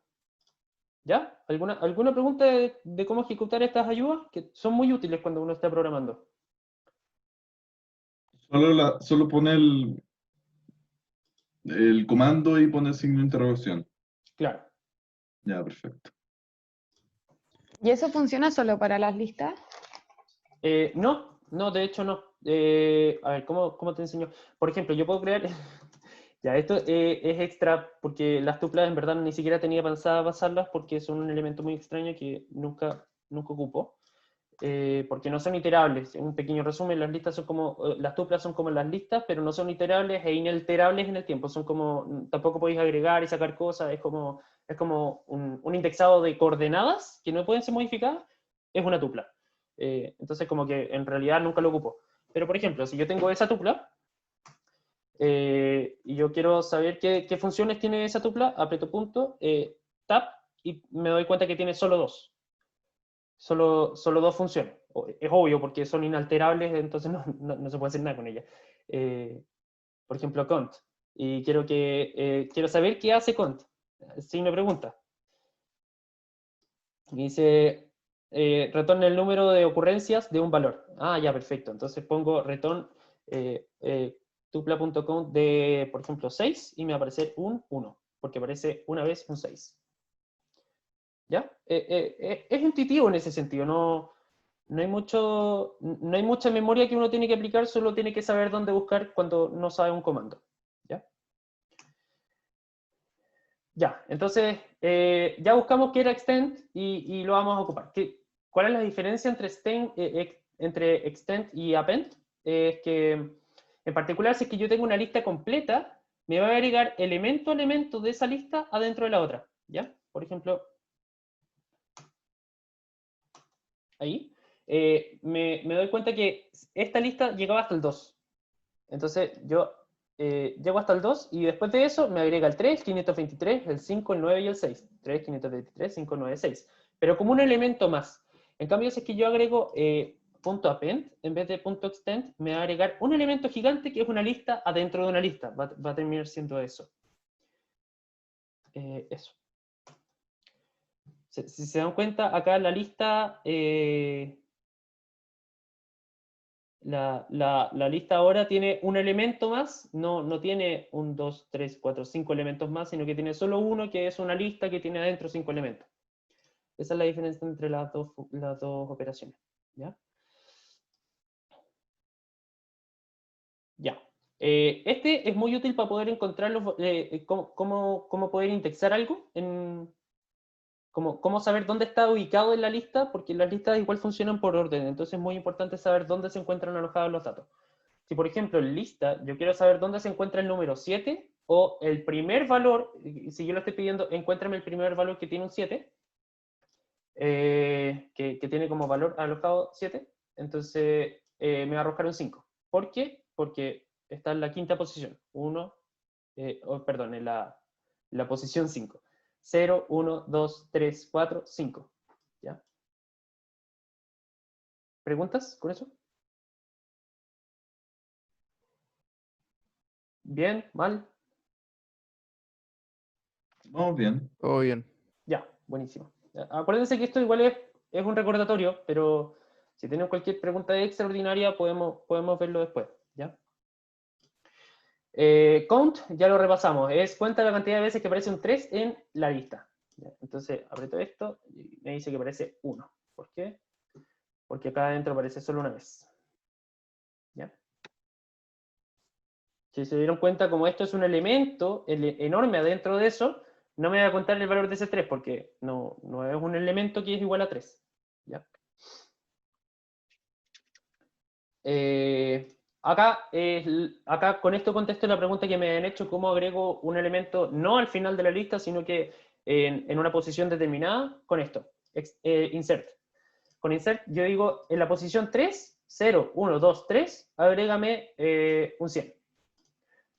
¿Ya? ¿Alguna pregunta de cómo ejecutar estas ayudas? Que son muy útiles cuando uno está programando. Solo pone el comando y pone el signo de interrogación. Claro. Ya, perfecto. ¿Y eso funciona solo para las listas? No, de hecho no. A ver, ¿cómo te enseño? Por ejemplo, yo puedo crear... Ya, esto es extra porque las tuplas en verdad ni siquiera tenía pensada pasarlas porque son un elemento muy extraño que nunca ocupo. Porque no son iterables. Un pequeño resumen, las listas son como... las tuplas son como las listas, pero no son iterables e inalterables en el tiempo. Son como... Tampoco podéis agregar y sacar cosas. Es como un indexado de coordenadas que no pueden ser modificadas. Es una tupla. Entonces como que en realidad nunca lo ocupo. Pero por ejemplo, si yo tengo esa tupla, y yo quiero saber qué funciones tiene esa tupla, aprieto punto, tab, y me doy cuenta que tiene solo dos. Solo dos funciones. Es obvio porque son inalterables, entonces no se puede hacer nada con ellas. Por ejemplo, cont. Y quiero saber qué hace cont. Signo de pregunta. Y dice, retorna el número de ocurrencias de un valor. Ah, ya, perfecto. Entonces pongo return tupla.count de, por ejemplo, 6 y me va a aparecer un 1, porque aparece una vez un 6. ¿Ya? Es intuitivo en ese sentido, no hay mucha memoria que uno tiene que aplicar, solo tiene que saber dónde buscar cuando no sabe un comando. ¿Ya? Ya, entonces ya buscamos qué era extend y lo vamos a ocupar. ¿Cuál es la diferencia entre extend y append? Es que, en particular, si es que yo tengo una lista completa, me va a agregar elemento a elemento de esa lista adentro de la otra. ¿Ya? Por ejemplo, ahí, me doy cuenta que esta lista llegaba hasta el 2. Entonces yo llego hasta el 2 y después de eso me agrega el 3, 523, el 5, el 9 y el 6. 3, 523, 5, 9, 6. Pero como un elemento más. En cambio, si es que yo agrego .append en vez de .extend, me va a agregar un elemento gigante que es una lista adentro de una lista. Va a terminar siendo eso. Eso. Si se dan cuenta, acá la lista... La lista ahora tiene un elemento más, no tiene 1, 2, 3, 4, 5 elementos más, sino que tiene solo uno, que es una lista que tiene adentro 5 elementos. Esa es la diferencia entre las dos operaciones. ¿Ya? Ya. Este es muy útil para poder encontrar cómo poder indexar algo, cómo saber dónde está ubicado en la lista, porque las listas igual funcionan por orden, entonces es muy importante saber dónde se encuentran alojados los datos. Si por ejemplo en lista yo quiero saber dónde se encuentra el número 7, o el primer valor, si yo lo estoy pidiendo, encuéntrame el primer valor que tiene un 7, que tiene como valor alojado 7, entonces me va a arrojar un 5. ¿Por qué? Porque está en la quinta posición, perdón, en la posición 5. 0, 1, 2, 3, 4, 5. ¿Ya? ¿Preguntas con eso? ¿Bien? ¿Mal? Vamos bien. Todo bien. Ya, buenísimo. Acuérdense que esto igual es un recordatorio, pero si tienen cualquier pregunta extraordinaria podemos verlo después. ¿Ya? Count, ya lo repasamos, es cuenta la cantidad de veces que aparece un 3 en la lista. ¿Ya? Entonces aprieto esto y me dice que aparece 1. ¿Por qué? Porque acá adentro aparece solo una vez. ¿Ya? Si se dieron cuenta, como esto es un elemento enorme adentro de eso, no me voy a contar el valor de ese 3, porque no es un elemento que es igual a 3. ¿Ya? Acá con esto contesto la pregunta que me han hecho, ¿cómo agrego un elemento no al final de la lista, sino que en una posición determinada? Con esto, insert. Con insert yo digo, en la posición 3, 0, 1, 2, 3, agrégame un 100.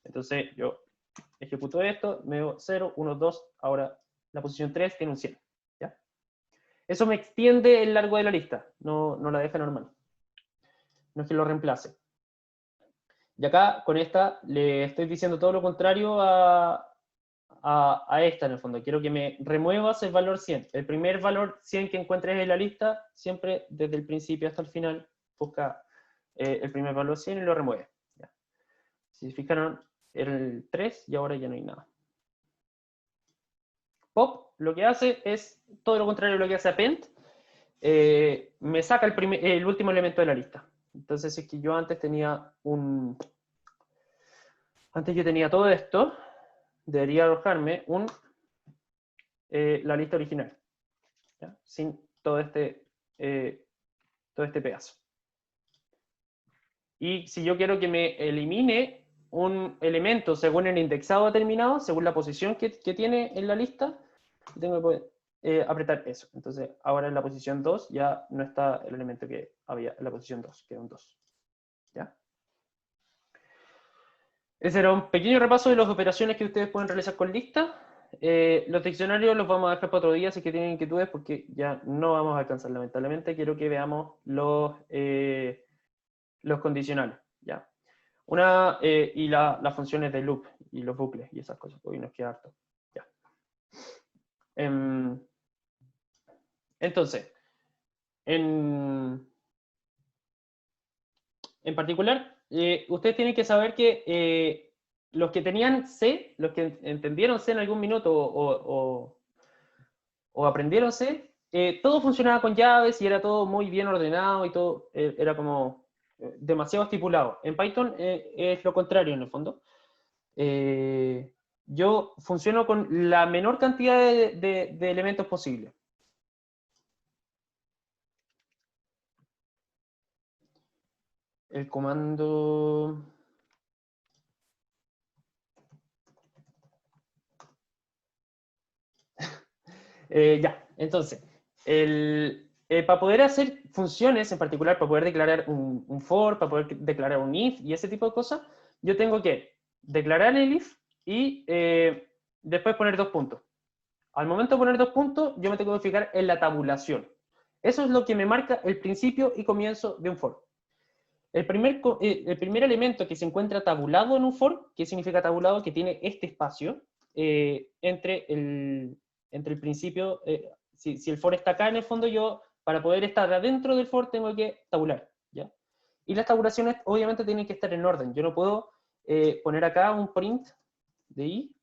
Entonces yo ejecuto esto, me doy 0, 1, 2, ahora la posición 3 tiene un 100. ¿Ya? Eso me extiende el largo de la lista, no la deja normal. No es que lo reemplace. Y acá, con esta, le estoy diciendo todo lo contrario a esta, en el fondo. Quiero que me remuevas el valor 100. El primer valor 100 que encuentres en la lista, siempre desde el principio hasta el final, busca el primer valor 100 y lo remueve. ¿Ya? Si se fijaron, era el 3 y ahora ya no hay nada. Pop lo que hace es todo lo contrario a lo que hace append. Me saca el último elemento de la lista. Entonces es que yo antes tenía antes yo tenía todo esto, debería arrojarme la lista original, ¿ya? Sin todo este pedazo. Y si yo quiero que me elimine un elemento según el indexado determinado, según la posición que tiene en la lista, tengo que poder apretar eso. Entonces ahora en la posición 2 ya no está el elemento que había en la posición 2, que era un 2. ¿Ya? Ese era un pequeño repaso de las operaciones que ustedes pueden realizar con lista. Los diccionarios los vamos a dejar para otro día, si que tienen inquietudes, porque ya no vamos a alcanzar, lamentablemente. Quiero que veamos los condicionales. ¿Ya? Y las funciones de loop, y los bucles, y esas cosas. Hoy nos queda harto. ¿Ya? Entonces, en particular, ustedes tienen que saber que los que tenían C, los que entendieron C en algún minuto o aprendieron C, todo funcionaba con llaves y era todo muy bien ordenado y todo era como demasiado estipulado. En Python es lo contrario en el fondo. Yo funciono con la menor cantidad de elementos posible. El comando... ya, entonces, para poder hacer funciones, en particular, para poder declarar un for, para poder declarar un if y ese tipo de cosas, yo tengo que declarar el if y después poner 2 puntos. Al momento de poner 2 puntos, yo me tengo que fijar en la tabulación. Eso es lo que me marca el principio y comienzo de un for. El primer elemento que se encuentra tabulado en un for, ¿qué significa tabulado? Que tiene este espacio entre el principio, si el for está acá en el fondo, yo para poder estar adentro del for tengo que tabular, ¿ya? Y las tabulaciones obviamente tienen que estar en orden. Yo no puedo poner acá un print de i,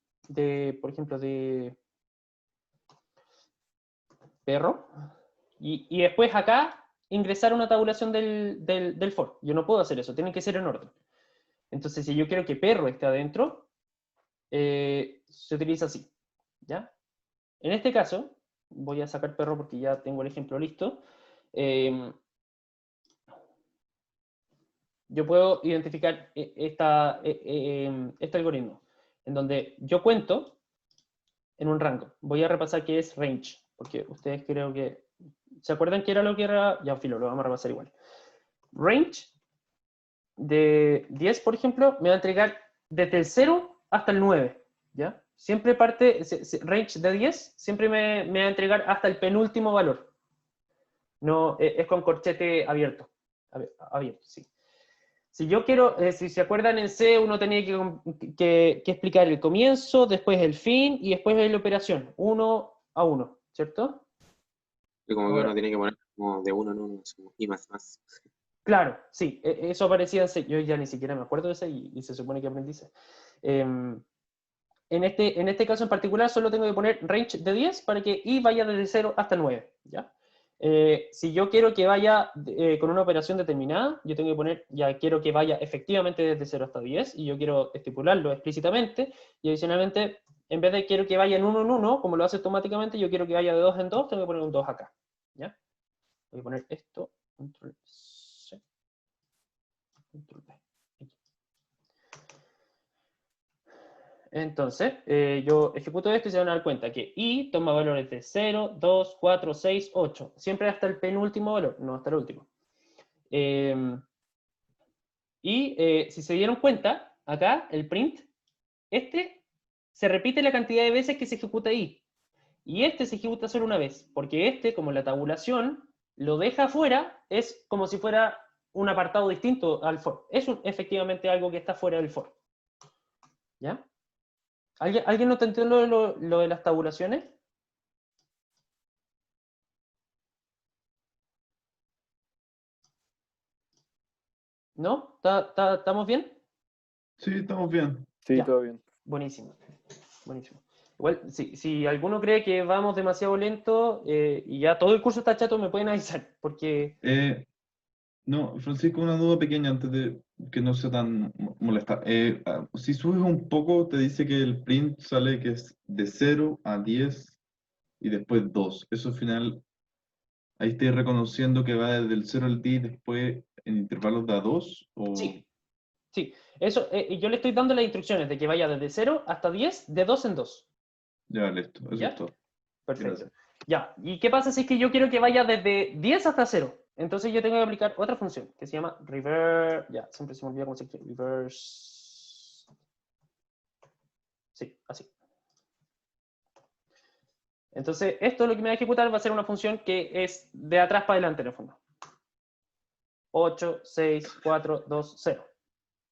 por ejemplo, de perro, y después acá ingresar una tabulación del for. Yo no puedo hacer eso, tiene que ser en orden. Entonces, si yo quiero que perro esté adentro, se utiliza así, ¿ya? En este caso, voy a sacar perro porque ya tengo el ejemplo listo. Yo puedo identificar este algoritmo, en donde yo cuento en un rango. Voy a repasar qué es range, porque ustedes creo que... ¿Se acuerdan qué era lo que era? Ya, filo, lo vamos a repasar igual. Range de 10, por ejemplo, me va a entregar desde el 0 hasta el 9, ¿ya? Siempre parte, range de 10, siempre me va a entregar hasta el penúltimo valor. No, es con corchete abierto. Abierto, sí. Si yo quiero, si se acuerdan en C, uno tenía que explicar el comienzo, después el fin y después la operación, 1 a 1, ¿cierto? Y como que uno tiene que poner como de uno en uno, y más. Claro, sí, eso aparecía en C. Yo ya ni siquiera me acuerdo de C y se supone que aprendí C. En este caso en particular solo tengo que poner range de 10 para que i vaya desde 0 hasta 9, ¿ya? Si yo quiero que vaya con una operación determinada, yo tengo que poner, ya quiero que vaya efectivamente desde 0 hasta 10, y yo quiero estipularlo explícitamente, y adicionalmente, en vez de quiero que vaya en 1 en 1, como lo hace automáticamente, yo quiero que vaya de 2 en 2, tengo que poner un 2 acá. ¿Ya? Voy a poner esto, control C, control V. Entonces, yo ejecuto esto y se van a dar cuenta que i toma valores de 0, 2, 4, 6, 8. Siempre hasta el penúltimo valor, no hasta el último. Si se dieron cuenta, acá el print, se repite la cantidad de veces que se ejecuta i. Y se ejecuta solo una vez, porque como la tabulación lo deja afuera, es como si fuera un apartado distinto al for. Es efectivamente algo que está fuera del for. ¿Ya? ¿Alguien no te entiende lo de las tabulaciones? ¿No? ¿Estamos bien? Sí, estamos bien. Sí, Ya. todo bien. Buenísimo. Buenísimo. Igual, si alguno cree que vamos demasiado lento y ya todo el curso está chato, me pueden avisar, porque... No, Francisco, una duda pequeña antes de que no sea tan molesta. Si subes un poco, te dice que el print sale que es de 0 a 10 y después 2. Eso al final, ahí estoy reconociendo que va desde el 0 al 10 y después en intervalos de a 2. ¿O? Sí, eso, yo le estoy dando las instrucciones de que vaya desde 0 hasta 10, de 2 en 2. Ya, listo, eso ¿Ya? es todo. Perfecto. Gracias. Ya, ¿y qué pasa si es que yo quiero que vaya desde 10 hasta 0? Entonces yo tengo que aplicar otra función que se llama reverse. Ya, siempre se me olvida cómo se escribe. Reverse. Sí, así. Entonces, esto lo que me va a ejecutar va a ser una función que es de atrás para adelante en el fondo. 8, 6, 4, 2, 0.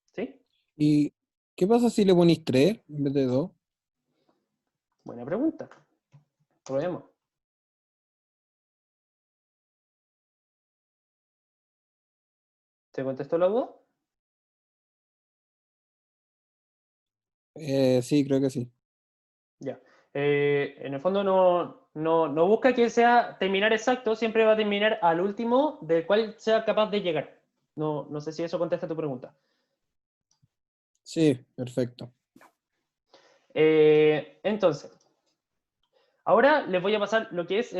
¿Sí? ¿Y qué pasa si le ponís 3 en vez de 2? Buena pregunta. Probemos. ¿Te contestó la duda? Sí, creo que sí. Ya. En el fondo no busca que sea terminar exacto, siempre va a terminar al último del cual sea capaz de llegar. No sé si eso contesta tu pregunta. Sí, perfecto. Entonces, ahora les voy a pasar lo que es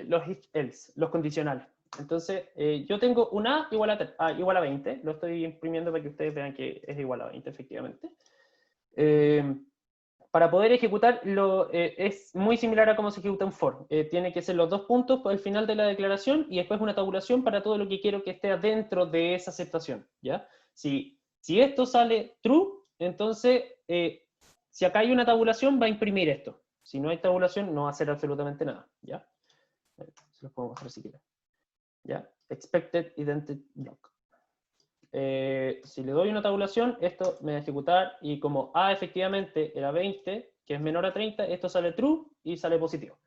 los if else, los condicionales. Entonces, yo tengo un a igual a 20, lo estoy imprimiendo para que ustedes vean que es igual a 20, efectivamente. Para poder ejecutarlo, es muy similar a cómo se ejecuta un for. Tiene que ser los dos puntos al final de la declaración y después una tabulación para todo lo que quiero que esté adentro de esa aceptación, ¿ya? Si esto sale true, entonces, si acá hay una tabulación, va a imprimir esto. Si no hay tabulación, no va a hacer absolutamente nada, ¿ya? Se los puedo mostrar si quieren. ¿Ya? Expected Identity Block. Si le doy una tabulación, esto me va a ejecutar, y como A efectivamente era 20, que es menor a 30, esto sale true y sale positivo.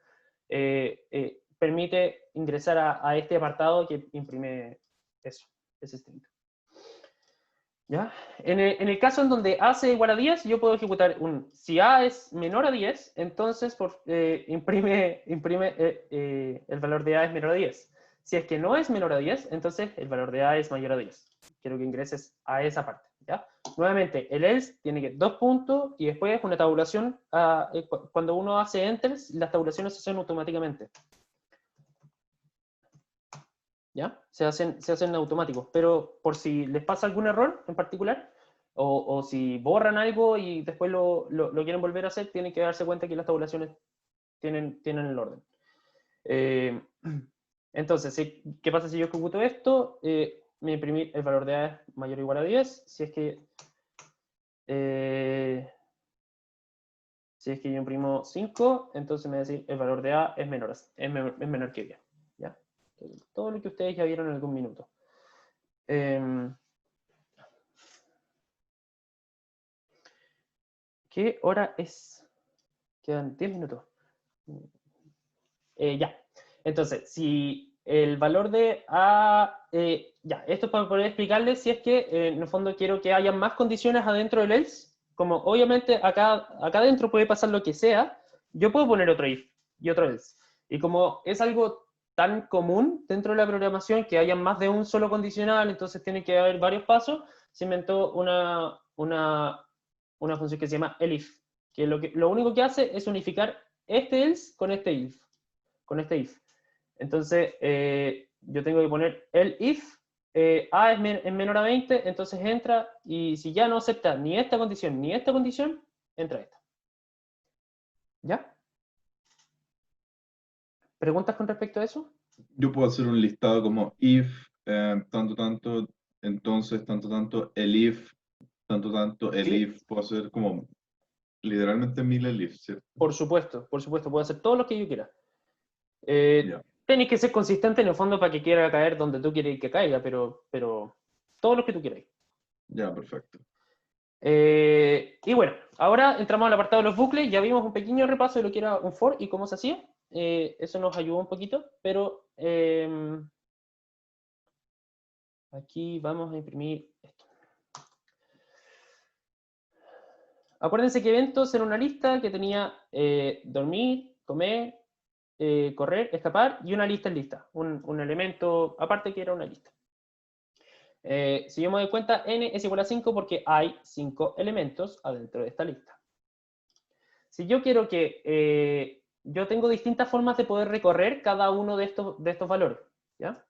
Permite ingresar a este apartado que imprime eso, ese string. ¿Ya? En el caso en donde A sea igual a 10, yo puedo ejecutar si A es menor a 10, entonces imprime el valor de A es menor a 10. Si es que no es menor a 10, entonces el valor de A es mayor a 10. Quiero que ingreses a esa parte, ¿ya? Nuevamente, el else tiene que 2 puntos y después una tabulación. Cuando uno hace enters, las tabulaciones se hacen automáticamente. ¿Ya? Se hacen automáticos, pero por si les pasa algún error en particular, o si borran algo y después lo quieren volver a hacer, tienen que darse cuenta que las tabulaciones tienen el orden. Entonces, ¿qué pasa si yo ejecuto esto? Me imprimir el valor de A es mayor o igual a 10, si es que yo imprimo 5, entonces me va a decir el valor de A es menor que 10. ¿Ya? Todo lo que ustedes ya vieron en algún minuto. ¿Qué hora es? Quedan 10 minutos. Ya. Entonces, si el valor de A... ya, esto es para poder explicarles si es que en el fondo quiero que haya más condiciones adentro del else. Como obviamente acá adentro puede pasar lo que sea, yo puedo poner otro if y otro else. Y como es algo tan común dentro de la programación que haya más de un solo condicional, entonces tiene que haber varios pasos, se inventó una función que se llama elif, que lo único que hace es unificar este else con este if. Entonces, yo tengo que poner el if, a es menor a 20, entonces entra, y si ya no acepta ni esta condición ni esta condición, entra esta. ¿Ya? ¿Preguntas con respecto a eso? Yo puedo hacer un listado como if, tanto, tanto, entonces, tanto, tanto, el if, tanto, tanto, el Sí. if. Puedo hacer como literalmente 1000 el if, ¿cierto? Por supuesto, puedo hacer todo lo que yo quiera. Ya. Tenéis que ser consistente en el fondo para que quiera caer donde tú quieres que caiga, pero todo lo que tú quieras. Ya, perfecto. Y bueno, ahora entramos al apartado de los bucles. Ya vimos un pequeño repaso de lo que era un for y cómo se hacía. Eso nos ayudó un poquito, pero aquí vamos a imprimir esto. Acuérdense que eventos era una lista que tenía dormir, comer, correr, escapar y una lista en lista. Un elemento aparte que era una lista. Si yo me doy cuenta, n es igual a 5 porque hay 5 elementos adentro de esta lista. Si yo quiero que... yo tengo distintas formas de poder recorrer cada uno de estos valores, ¿ya?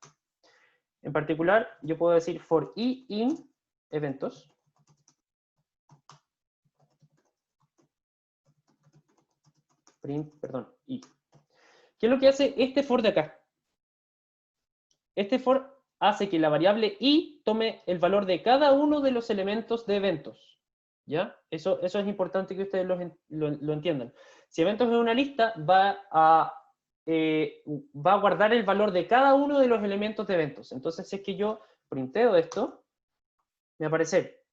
En particular, yo puedo decir for i in eventos. Print, perdón, i. ¿Qué es lo que hace este for de acá? Este for hace que la variable i tome el valor de cada uno de los elementos de eventos. ¿Ya? Eso es importante que ustedes lo entiendan. Si eventos es una lista, va a guardar el valor de cada uno de los elementos de eventos. Entonces, si es que yo printeo esto, me va a aparecer,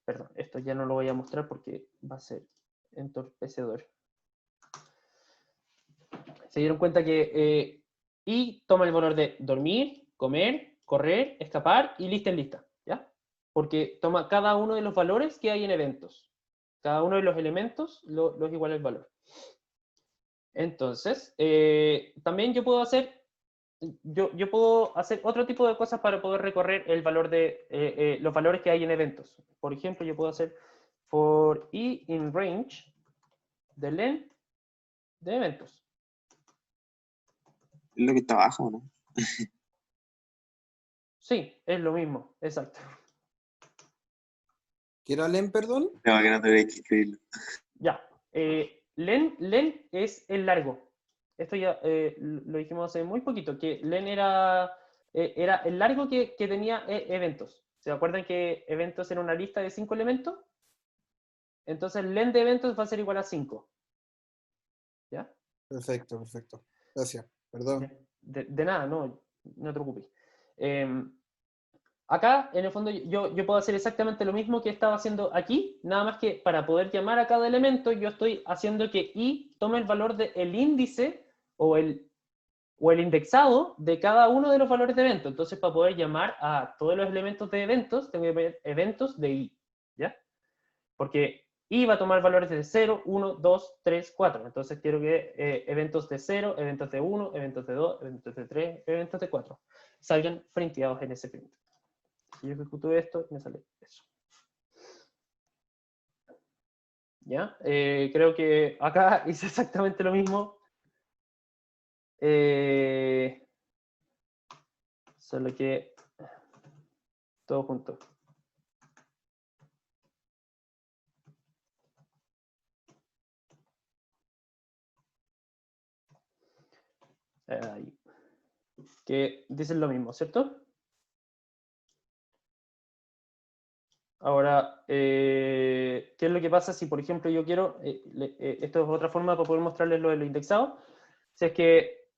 perdón, esto ya no lo voy a mostrar porque va a ser entorpecedor. Se dieron cuenta que i toma el valor de dormir, comer, correr, escapar y lista en lista, ¿ya? Porque toma cada uno de los valores que hay en eventos. Cada uno de los elementos los iguala el valor. Entonces, también yo puedo hacer otro tipo de cosas para poder recorrer el valor de los valores que hay en eventos. Por ejemplo, yo puedo hacer for i in range de len de eventos. Es lo que está abajo, ¿no? Sí, es lo mismo, exacto. ¿Qué era len, perdón? No, que no tendréis que escribirlo. Ya. Len es el largo. Esto ya lo dijimos hace muy poquito, que len era el largo que tenía eventos. ¿Se acuerdan que eventos era una lista de 5 elementos? Entonces len de eventos va a ser igual a 5. ¿Ya? Perfecto, perfecto. Gracias. Perdón. De nada, no te preocupes. Acá, en el fondo, yo puedo hacer exactamente lo mismo que estaba haciendo aquí, nada más que para poder llamar a cada elemento, yo estoy haciendo que i tome el valor del índice o el indexado de cada uno de los valores de evento. Entonces, para poder llamar a todos los elementos de eventos, tengo que poner eventos de i, ¿ya? Porque i va a tomar valores de 0, 1, 2, 3, 4. Entonces, quiero que eventos de 0, eventos de 1, eventos de 2, eventos de 3, eventos de 4 salgan printeados en ese print. Si yo ejecuto esto, me sale eso. ¿Ya? Creo que acá hice exactamente lo mismo. Solo que todo junto. Ahí. Que dicen lo mismo, ¿cierto? Ahora, ¿qué es lo que pasa si, por ejemplo, yo quiero, esto es otra forma para poder mostrarles lo de lo indexado, si es que,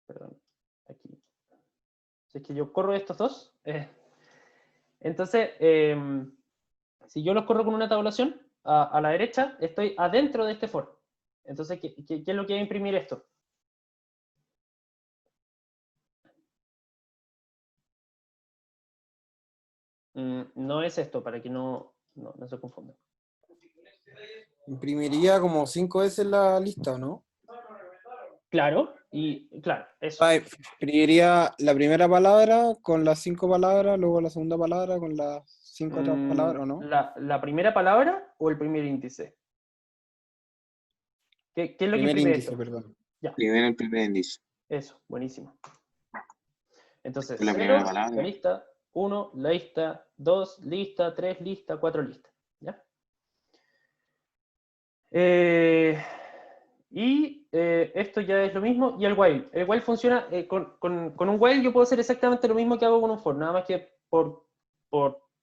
perdón, aquí, si es que yo corro estos dos, entonces, si yo los corro con una tabulación, a la derecha, estoy adentro de este for. Entonces, ¿qué es lo que va a imprimir esto? No es esto, para que no se confunda. Imprimiría como 5 veces la lista, ¿o no? Claro, y claro, eso. Imprimiría la primera palabra con las 5 palabras, luego la segunda palabra con las 5 otras palabras, ¿o no? ¿La primera palabra o el primer índice? ¿Qué es lo que Primer imprime índice, esto? perdón. Ya, Primero el primer índice. eso, buenísimo. Entonces, La 0, primera la palabra. lista, 1, la lista, 2, lista, 3, lista, 4, lista. ¿Ya? Esto ya es lo mismo. Y el while. El while funciona, con un while yo puedo hacer exactamente lo mismo que hago con un for, nada más que por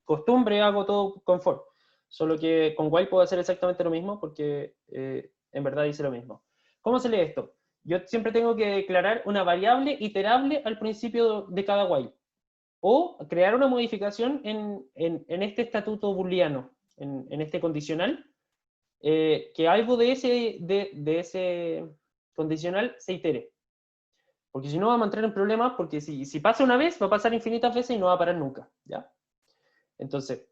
costumbre hago todo con for. Solo que con while puedo hacer exactamente lo mismo porque en verdad dice lo mismo. ¿Cómo se lee esto? Yo siempre tengo que declarar una variable iterable al principio de cada while. O crear una modificación en este estatuto booleano, en este condicional, que algo de ese condicional se itere. Porque si no vamos a entrar en problemas, porque si pasa una vez, va a pasar infinitas veces y no va a parar nunca. ¿Ya? Entonces,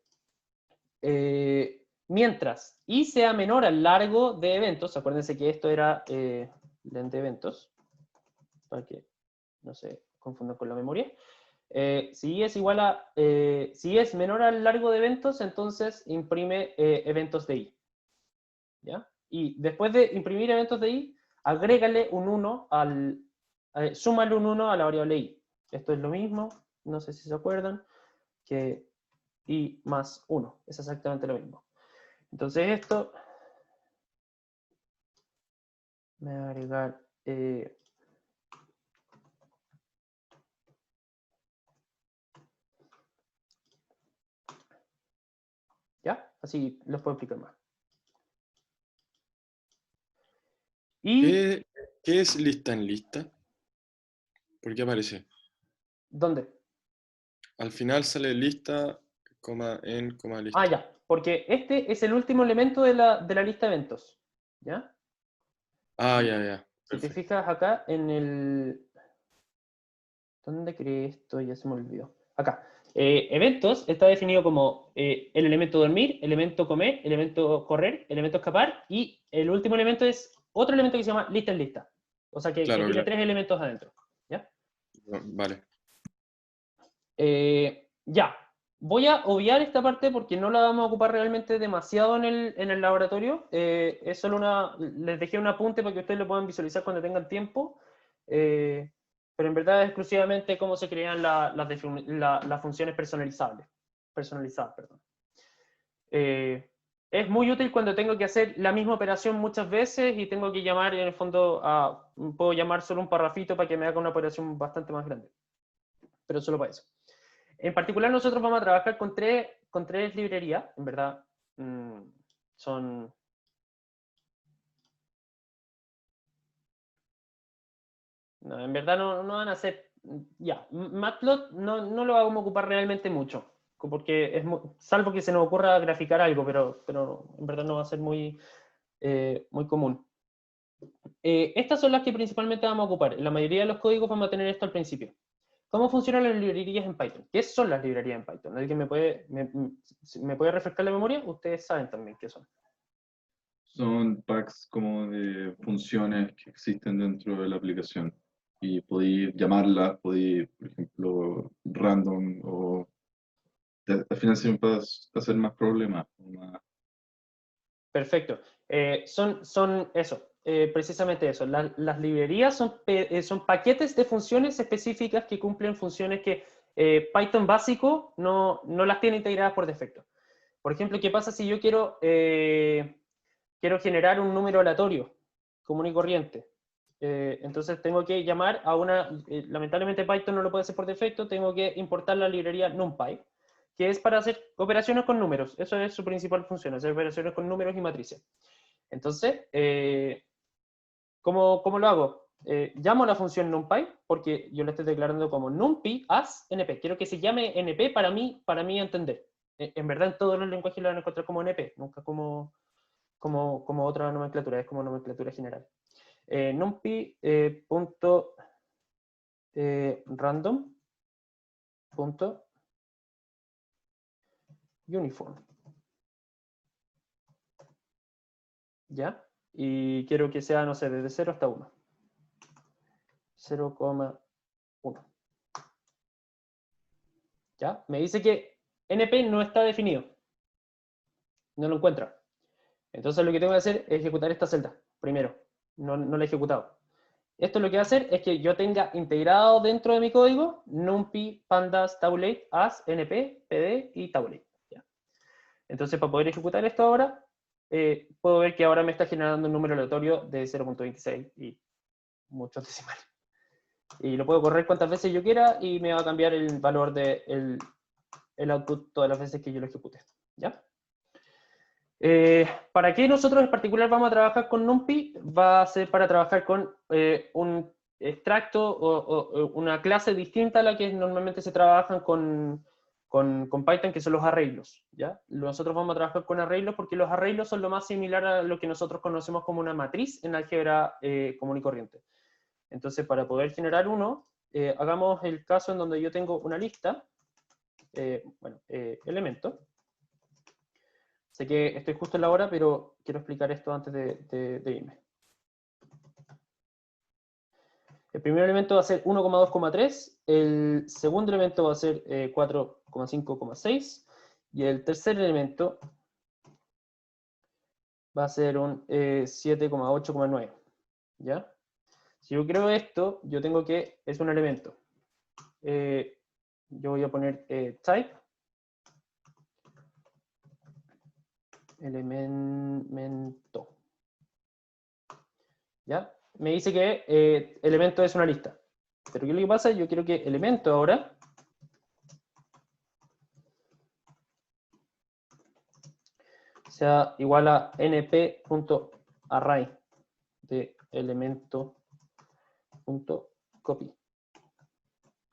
mientras i sea menor al largo de eventos, acuérdense que esto era len de eventos, para que no se confundan con la memoria. Si i es igual a, si es menor al largo de eventos, entonces imprime eventos de i. ¿Ya? Y después de imprimir eventos de i, agrégale un 1 súmale un 1 a la variable i. Esto es lo mismo, no sé si se acuerdan, que i más 1. Es exactamente lo mismo. Entonces esto, me voy a agregar ¿ya? Así los puedo explicar más. ¿Qué es lista en lista? ¿Por qué aparece? ¿Dónde? Al final sale lista, coma, en, coma, lista. Ah, ya, porque este es el último elemento de la lista de eventos. ¿Ya? Ah, ya. Si te fijas acá en el... ¿Dónde creé esto? Ya se me olvidó. Acá. Eventos está definido como el elemento dormir, elemento comer, elemento correr, elemento escapar, y el último elemento es otro elemento que se llama lista en lista. O sea que Claro, tiene claro. 3 elementos adentro. ¿Ya? Vale. Ya. Voy a obviar esta parte porque no la vamos a ocupar realmente demasiado en el laboratorio. Es solo les dejé un apunte para que ustedes lo puedan visualizar cuando tengan tiempo. Pero en verdad es exclusivamente cómo se crean las funciones personalizables. Perdón. Es muy útil cuando tengo que hacer la misma operación muchas veces y tengo que llamar, en el fondo, puedo llamar solo un parrafito para que me haga una operación bastante más grande. Pero solo para eso. En particular, nosotros vamos a trabajar con tres librerías, en verdad. Son... No, en verdad no van a ser... Ya, Matplot no lo vamos a ocupar realmente mucho, porque salvo que se nos ocurra graficar algo, pero en verdad no va a ser muy común. Estas son las que principalmente vamos a ocupar. En la mayoría de los códigos vamos a tener esto al principio. ¿Cómo funcionan las librerías en Python? ¿Qué son las librerías en Python? ¿Alguien me puede refrescar la memoria? Ustedes saben también qué son. Son packs como de funciones que existen dentro de la aplicación. Y podéis llamarlas, podéis, por ejemplo, random o al final siempre vas a hacer más problemas. Perfecto. Son eso, precisamente eso. Las librerías son paquetes de funciones específicas que cumplen funciones que Python básico no las tiene integradas por defecto. Por ejemplo, ¿qué pasa si yo quiero generar un número aleatorio, común y corriente? Entonces tengo que llamar a lamentablemente Python no lo puede hacer por defecto, tengo que importar la librería NumPy, que es para hacer operaciones con números. Eso es su principal función, hacer operaciones con números y matrices. Entonces, ¿cómo lo hago? Llamo a la función NumPy, porque yo la estoy declarando como NumPy as NP. Quiero que se llame NP para mí entender. En verdad, en todos los lenguajes lo van a encontrar como NP, nunca como otra nomenclatura, es como nomenclatura general. NumPy punto random punto uniform. ¿ya? Y quiero que sea, no sé, desde 0 hasta 1. 0,1. ¿Ya? Me dice que NP no está definido. No lo encuentra. Entonces lo que tengo que hacer es ejecutar esta celda primero. No la he ejecutado. Esto lo que va a hacer es que yo tenga integrado dentro de mi código NumPy, Pandas, Tabulate, As, NP, PD y Tabulate. ¿Ya? Entonces para poder ejecutar esto ahora, puedo ver que ahora me está generando un número aleatorio de 0.26 y muchos decimales. Y lo puedo correr cuantas veces yo quiera y me va a cambiar el valor del output todas las veces que yo lo ejecute. ¿Ya? ¿Para qué nosotros en particular vamos a trabajar con NumPy? Va a ser para trabajar con un extracto o una clase distinta a la que normalmente se trabajan con Python, que son los arreglos. ¿Ya? Nosotros vamos a trabajar con arreglos porque los arreglos son lo más similar a lo que nosotros conocemos como una matriz en álgebra común y corriente. Entonces, para poder generar uno, hagamos el caso en donde yo tengo una lista, elementos. Sé que estoy justo en la hora, pero quiero explicar esto antes de irme. El primer elemento va a ser 1,2,3, el segundo elemento va a ser 4,5,6, y el tercer elemento va a ser un 7,8,9. ¿Ya? Si yo creo esto, yo tengo que, es un elemento. Yo voy a poner type, elemento. ¿Ya? Me dice que elemento es una lista. Pero ¿qué es lo que pasa? Yo quiero que elemento ahora sea igual a np.array de elemento.copy.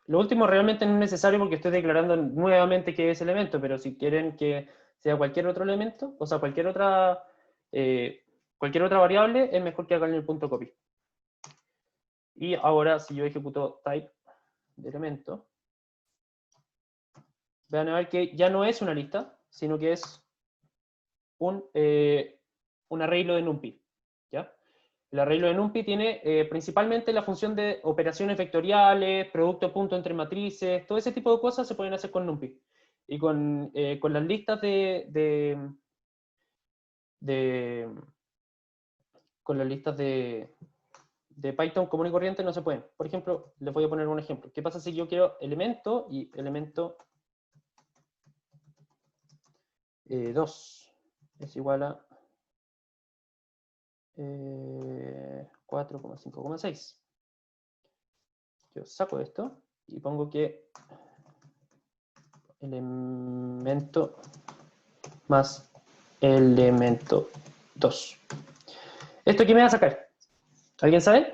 Lo último realmente no es necesario porque estoy declarando nuevamente que es elemento, pero si quieren que sea cualquier otro elemento, o sea, cualquier otra variable, es mejor que hagan el punto copy. Y ahora, si yo ejecuto type de elemento, van a ver que ya no es una lista, sino que es un arreglo de NumPy. ¿Ya? El arreglo de NumPy tiene principalmente la función de operaciones vectoriales, producto punto entre matrices, todo ese tipo de cosas se pueden hacer con NumPy. Y con las listas con las listas de Python común y corriente no se pueden. Por ejemplo, les voy a poner un ejemplo. ¿Qué pasa si yo quiero elemento y elemento 2 es igual a 4,5,6? Yo saco esto y pongo que elemento más elemento 2. ¿Esto qué me va a sacar? ¿Alguien sabe?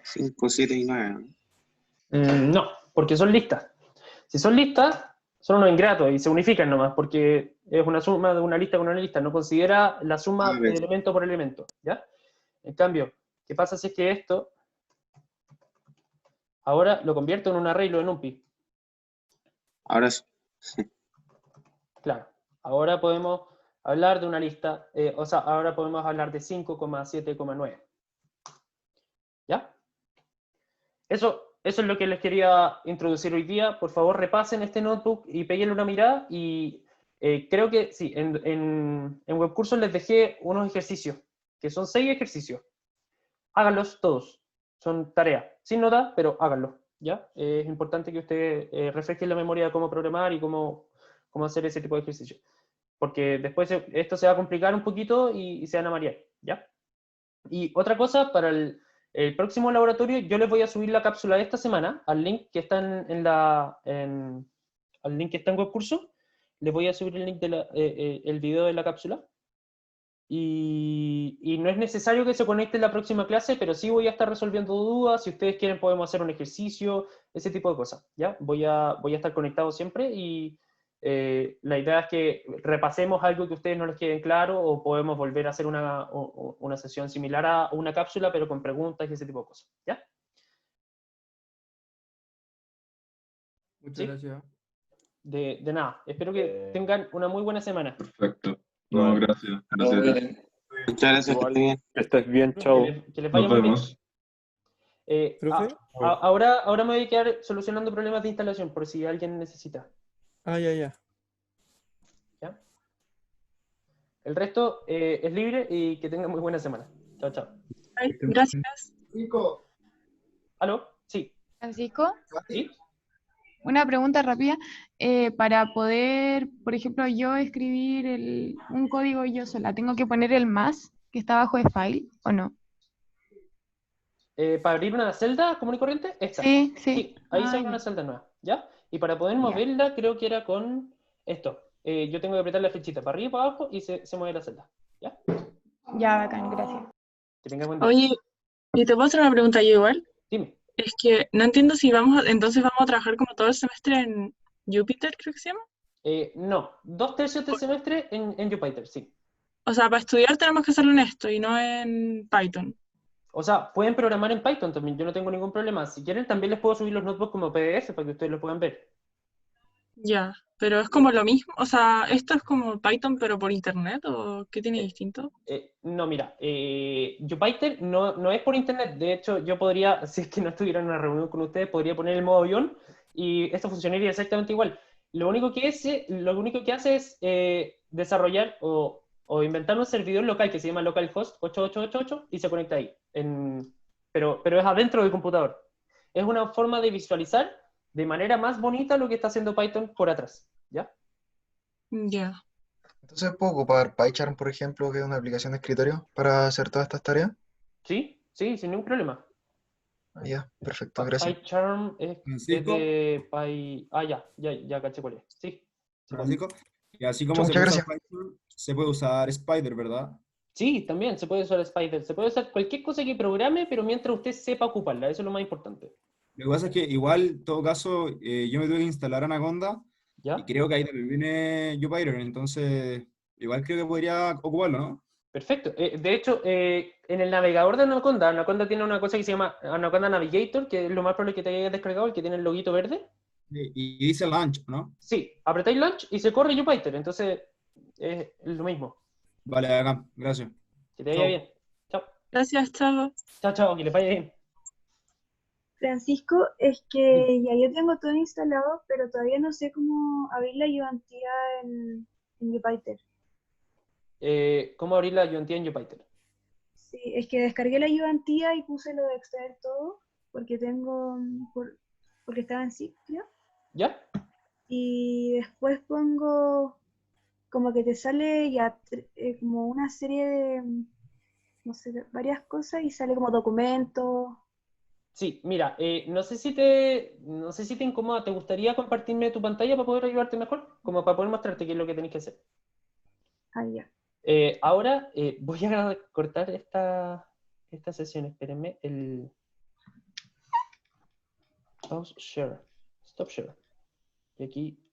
5, 7 y 9. No, porque son listas. Si son listas, son unos ingratos y se unifican nomás, porque es una suma de una lista con una lista, no considera la suma de elemento por elemento, ¿ya? En cambio, ¿qué pasa si es que esto ahora lo convierto en un arreglo de NumPy? Ahora sí. Claro, ahora podemos hablar de una lista, o sea, ahora podemos hablar de 5,7,9. ¿Ya? Eso es lo que les quería introducir hoy día. Por favor, repasen este notebook y péguenle una mirada. Y creo que sí, en webcursos les dejé unos ejercicios, que son 6 ejercicios. Háganlos todos. Son tareas, sin nota, pero háganlos. ¿Ya? Es importante que ustedes refresquen la memoria de cómo programar y cómo hacer ese tipo de ejercicios. Porque después esto se va a complicar un poquito y se van a marear. ¿Ya? Y otra cosa, para el próximo laboratorio, yo les voy a subir la cápsula de esta semana al link que está al link que está en webcurso. Les voy a subir el link el video de la cápsula. Y no es necesario que se conecten la próxima clase, pero sí voy a estar resolviendo dudas. Si ustedes quieren, podemos hacer un ejercicio, ese tipo de cosas. ¿Ya? Voy a estar conectado siempre y la idea es que repasemos algo que a ustedes no les quede claro o podemos volver a hacer una sesión similar a una cápsula, pero con preguntas y ese tipo de cosas. ¿Ya? Muchas ¿Sí? gracias. De nada. Espero que tengan una muy buena semana. Perfecto. No, gracias. Gracias. Muchas gracias, que Igual. esté bien. Que estés bien, chao. Que les vaya Nos muy bien. vemos. ¿Profe? Ahora me voy a quedar solucionando problemas de instalación por si alguien necesita. Ah, ya. ¿Ya? El resto es libre y que tengan muy buena semana. Chao, chao. Gracias. ¿Aló? Sí. Francisco, ¿Sí? una pregunta rápida. Para poder, por ejemplo, yo escribir un código yo sola, ¿tengo que poner el más que está abajo de file o no? Para abrir una celda común y corriente, esta. Sí. Ahí se Ah, abre una ya. celda nueva, ¿ya? Y para poder Ya. moverla, creo que era con esto. Yo tengo que apretar la flechita para arriba y para abajo y se mueve la celda, ¿ya? Ya, bacán, gracias. Que tenga buen día. Oye, ¿y te puedo hacer una pregunta yo igual? Dime. Es que no entiendo si entonces vamos a trabajar como todo el semestre en Jupyter, creo que se llama. No, 2/3 del semestre en Jupyter, sí. O sea, para estudiar tenemos que hacerlo en esto y no en Python. O sea, pueden programar en Python también, yo no tengo ningún problema. Si quieren, también les puedo subir los notebooks como PDF para que ustedes lo puedan ver. Ya, pero es como lo mismo. O sea, ¿esto es como Python pero por internet o qué tiene distinto? No, mira, Jupyter no es por internet. De hecho, yo podría, si es que no estuviera en una reunión con ustedes, podría poner el modo avión y esto funcionaría exactamente igual. Lo único que hace es desarrollar o inventar un servidor local que se llama localhost 8888 y se conecta ahí. Pero es adentro del computador. Es una forma de visualizar de manera más bonita lo que está haciendo Python por atrás, ¿ya? Ya. Entonces, ¿puedo ocupar PyCharm, por ejemplo, que es una aplicación de escritorio, para hacer todas estas tareas? Sí, sin ningún problema. Ya, perfecto, gracias. PyCharm es Francisco. de Py... Ah, ya caché cuál es. Sí. Francisco, y así como Muchas se puede usar gracias. Python, se puede usar Spider, ¿verdad? Sí, también se puede usar Spider. Se puede usar cualquier cosa que programe, pero mientras usted sepa ocuparla. Eso es lo más importante. Lo que pasa es que igual, en todo caso, yo me tuve que instalar Anaconda ¿Ya? y creo que ahí también viene Jupyter, entonces igual creo que podría ocuparlo, ¿no? Perfecto. De hecho, en el navegador de Anaconda tiene una cosa que se llama Anaconda Navigator, que es lo más probable que te hayas descargado, el que tiene el loguito verde. Y dice Launch, ¿no? Sí, apretáis Launch y se corre Jupyter. Entonces, es lo mismo. Vale, acá, gracias. Que te vaya bien. Chao. Gracias, chao. Chao, que le vaya bien. Francisco, es que ya yo tengo todo instalado, pero todavía no sé cómo abrir la ayudantía en Jupyter. ¿Cómo abrir la ayudantía en Jupyter? Sí, es que descargué la ayudantía y puse lo de extraer todo, porque porque estaba en zip, creo. ¿Ya? Y después pongo como que te sale ya como una serie de, no sé, varias cosas y sale como documentos. Sí, mira, no sé si te incomoda, ¿te gustaría compartirme tu pantalla para poder ayudarte mejor? Como para poder mostrarte qué es lo que tenés que hacer. Ah, ya. Ahora voy a cortar esta sesión, espérenme, el pause share, stop share. Y aquí